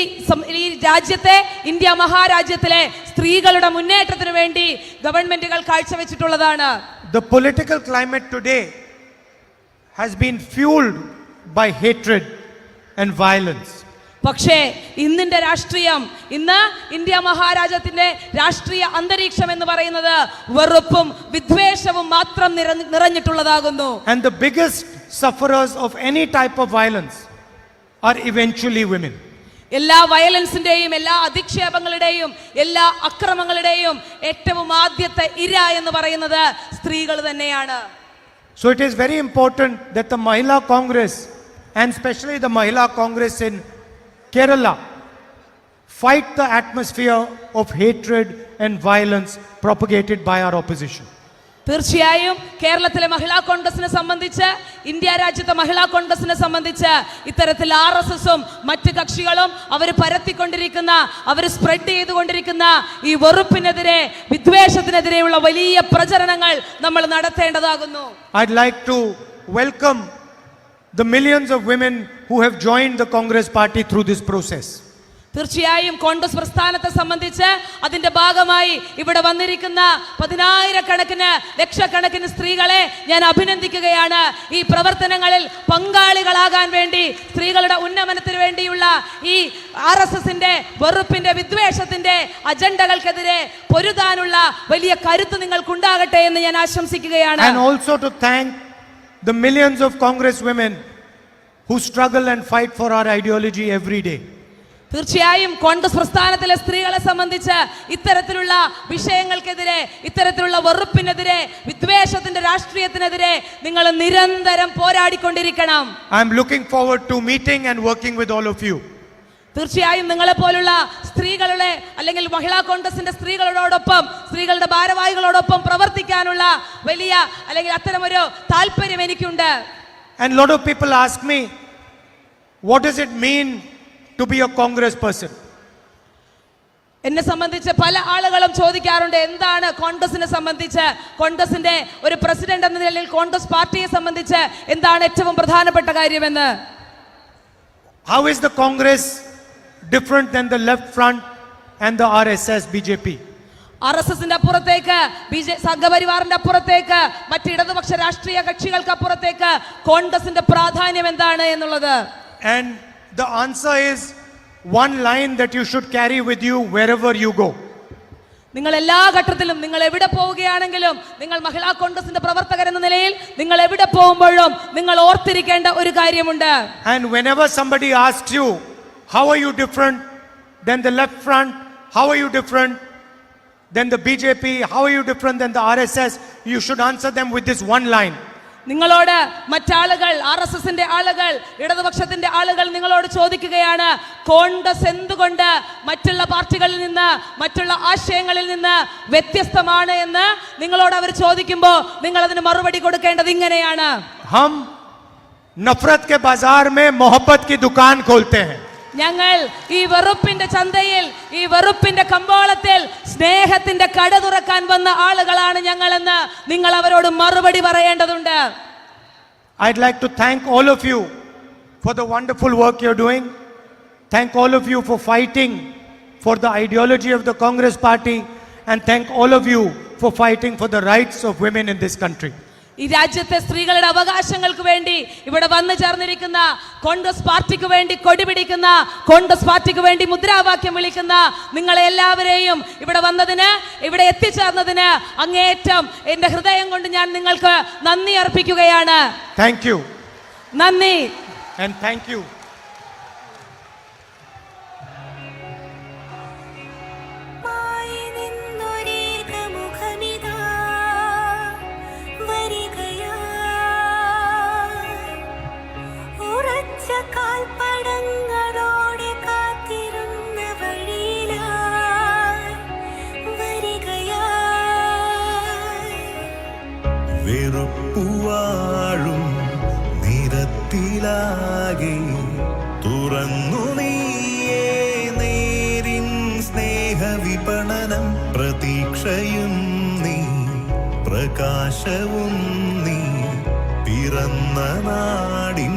Speaker 9: രാജ്യത്തെ ഇന്ത്യ മഹാരാജ്യത്തിലെ സ്ത്രീകളുടെ മുന്നേറ്റത്തിന് വേണ്ടി ഗവൺമെന്റുകൾ കാഴ്ചവെച്ചിട്ടുള്ളതാണ്.
Speaker 8: The political climate today has been fueled by hatred and violence.
Speaker 9: പക്ഷേ ഇന്നിന്റെ രാഷ്ട്രീയം, ഇന്ന് ഇന്ത്യ മഹാരാജ്യത്തിന്റെ രാഷ്ട്രീയ അന്തരീക്ഷം എന്ന് പറയുന്നത് വെറുപ്പും വിദ്വേഷവും മാത്രം നിറഞ്ഞിട്ടുള്ളതാകുന്നു.
Speaker 8: And the biggest sufferers of any type of violence are eventually women.
Speaker 9: എല്ലാ വയലൻസിന്റെയും എല്ലാ അധിക്ഷേപങ്ങളുടെയും എല്ലാ അക്രമങ്ങളുടെയും ഏറ്റവും ആദ്യത്തെ ഇര എന്ന് പറയുന്നത് സ്ത്രീകൾ തന്നെയാണ്.
Speaker 8: So it is very important that the Mahila Congress, and especially the Mahila Congress in Kerala, fight the atmosphere of hatred and violence propagated by our opposition.
Speaker 9: തീർച്ചയായും കേരളത്തിലെ മഹിളാ കോൺഗ്രസിനെ സംബന്ധിച്ച്, ഇന്ത്യ രാജ്യത്തെ മഹിളാ കോൺഗ്രസിനെ സംബന്ധിച്ച് ഇത്തരത്തിൽ RSSും മറ്റ് കക്ഷികളും അവർ പരത്തിക്കൊണ്ടിരിക്കുന്ന, അവർ സ്പ്രെഡ് ചെയ്തുകൊണ്ടിരിക്കുന്ന ഈ വെറുപ്പിനെതിരെ വിദ്വേഷത്തിനെതിരെയുള്ള വലിയ പ്രചരണങ്ങൾ നമ്മൾ നടത്തേണ്ടതാകുന്നു.
Speaker 8: I'd like to welcome the millions of women who have joined the Congress party through this process.
Speaker 9: തീർച്ചയായും കോൺഗ്രസ് പ്രസ്ഥാനത്തെ സംബന്ധിച്ച് അതിന്റെ ഭാഗമായി ഇവിടെ വന്നിരിക്കുന്ന പതിനായിരക്കണക്കിന് ലക്ഷക്കണക്കിന് സ്ത്രീകളെ ഞാൻ അഭിനന്ദിക്കുകയാണ്. ഈ പ്രവർത്തനങ്ങളിൽ പങ്കാളികളാകാൻ വേണ്ടി, സ്ത്രീകളുടെ ഉന്നമനത്തിന് വേണ്ടിയുള്ള ഈ RSSന്റെ വെറുപ്പിന്റെ വിദ്വേഷത്തിന്റെ അജണ്ടകൾക്കെതിരെ പൊരുതാനുള്ള വലിയ കരുത്ത് നിങ്ങൾക്കുണ്ടാകട്ടെ എന്ന് ഞാൻ ആശംസിക്കുകയാണ്.
Speaker 8: And also to thank the millions of Congress women who struggle and fight for our ideology every day.
Speaker 9: തീർച്ചയായും കോൺഗ്രസ് പ്രസ്ഥാനത്തിലെ സ്ത്രീകളെ സംബന്ധിച്ച് ഇത്തരത്തിലുള്ള വിഷയങ്ങൾക്കെതിരെ, ഇത്തരത്തിലുള്ള വെറുപ്പിനെതിരെ, വിദ്വേഷത്തിന്റെ രാഷ്ട്രീയത്തിനെതിരെ നിങ്ങൾ നിരന്തരം പോരാടിക്കൊണ്ടിരിക്കണം.
Speaker 8: I am looking forward to meeting and working with all of you.
Speaker 9: തീർച്ചയായും നിങ്ങളെ പോലുള്ള സ്ത്രീകളുടെ അല്ലെങ്കിൽ മഹിളാ കോൺഗ്രസിന്റെ സ്ത്രീകളോടൊപ്പം, സ്ത്രീകളുടെ ഭാരവാഹികളോടൊപ്പം പ്രവർത്തിക്കാനുള്ള വലിയ അല്ലെങ്കിൽ അത്തരമൊരു താല്പര്യം എനിക്കുണ്ട്.
Speaker 8: And lot of people ask me, what does it mean to be a Congress person?
Speaker 9: എന്നെ സംബന്ധിച്ച് പല ആളുകളും ചോദിക്കാറുണ്ട്, എന്താണ് കോൺഗ്രസിനെ സംബന്ധിച്ച്, കോൺഗ്രസിന്റെ ഒരു പ്രസിഡന്റ് എന്ന നിലയിൽ കോൺഗ്രസ് പാർട്ടിയെ സംബന്ധിച്ച് എന്താണ് ഏറ്റവും പ്രധാനപ്പെട്ട കാര്യമെന്ന്.
Speaker 8: How is the Congress different than the left front and the RSS BJP?
Speaker 9: RSSന്റെ അപ്പുറത്തേക്ക് സംഘപരിവാറിന്റെ അപ്പുറത്തേക്ക് മറ്റ് ഇടതുപക്ഷ രാഷ്ട്രീയ കക്ഷികൾക്ക് അപ്പുറത്തേക്ക് കോൺഗ്രസിന്റെ പ്രാധാന്യം എന്താണ് എന്നുള്ളത്.
Speaker 8: And the answer is one line that you should carry with you wherever you go.
Speaker 9: നിങ്ങൾ എല്ലാ ഘട്ടത്തിലും നിങ്ങൾ എവിടെ പോവുകയാണെങ്കിലും നിങ്ങൾ മഹിളാ കോൺഗ്രസിന്റെ പ്രവർത്തകർ എന്ന നിലയിൽ നിങ്ങൾ എവിടെ പോകുമ്പോഴും നിങ്ങൾ ഓർത്തിരിക്കേണ്ട ഒരു കാര്യമുണ്ട്.
Speaker 8: And whenever somebody asks you, how are you different than the left front? How are you different than the BJP? How are you different than the RSS? You should answer them with this one line.
Speaker 9: നിങ്ങളോട് മറ്റാളുകൾ RSSന്റെ ആളുകൾ ഇടതുപക്ഷത്തിന്റെ ആളുകൾ നിങ്ങളോട് ചോദിക്കുകയാണ്, കോൺഗ്രസ് എന്തുകൊണ്ട് മറ്റുള്ള പാർട്ടികളിൽ നിന്ന് മറ്റുള്ള ആശയങ്ങളിൽ നിന്ന് വ്യത്യസ്തമാണ് എന്ന് നിങ്ങളോട് അവർ ചോദിക്കുമ്പോൾ നിങ്ങൾ അതിന് മറുപടി കൊടുക്കേണ്ടത് ഇങ്ങനെയാണ്.
Speaker 8: हम नफरत के बाजार में मोहब्बत की दुकान खोलते हैं.
Speaker 9: ഞങ്ങൾ ഈ വെറുപ്പിന്റെ ചന്തയിൽ ഈ വെറുപ്പിന്റെ കമ്പോളത്തിൽ സ്നേഹത്തിന്റെ കട തുറക്കാൻ വന്ന ആളുകളാണ് ഞങ്ങളെന്ന് നിങ്ങൾ അവരോട് മറുപടി പറയേണ്ടതുണ്ട്.
Speaker 8: I'd like to thank all of you for the wonderful work you're doing. Thank all of you for fighting for the ideology of the Congress party, and thank all of you for fighting for the rights of women in this country.
Speaker 9: ഈ രാജ്യത്തെ സ്ത്രീകളുടെ അവകാശങ്ങൾക്ക് വേണ്ടി ഇവിടെ വന്നു ചേർന്നിരിക്കുന്ന കോൺഗ്രസ് പാർട്ടിക്ക് വേണ്ടി കൊടി പിടിക്കുന്ന കോൺഗ്രസ് പാർട്ടിക്ക് വേണ്ടി മുദ്രാവാക്യം വിളിക്കുന്ന നിങ്ങളെ എല്ലാവരെയും ഇവിടെ വന്നതിന് ഇവിടെ എത്തിച്ചേർന്നതിന് അങ്ങേയറ്റം എന്റെ ഹൃദയം കൊണ്ട് ഞാൻ നിങ്ങൾക്ക് നന്ദി അർപ്പിക്കുകയാണ്.
Speaker 8: Thank you.
Speaker 9: നന്ദി.
Speaker 8: And thank you.
Speaker 1: വെറുപ്പുവാഴും നിരത്തിലാകെ തുറന്നു നീയേ നേരിൻ സ്നേഹവിപണനം പ്രതീക്ഷയും നീ പ്രകാശവും നീ പിറന്ന നാടിൻ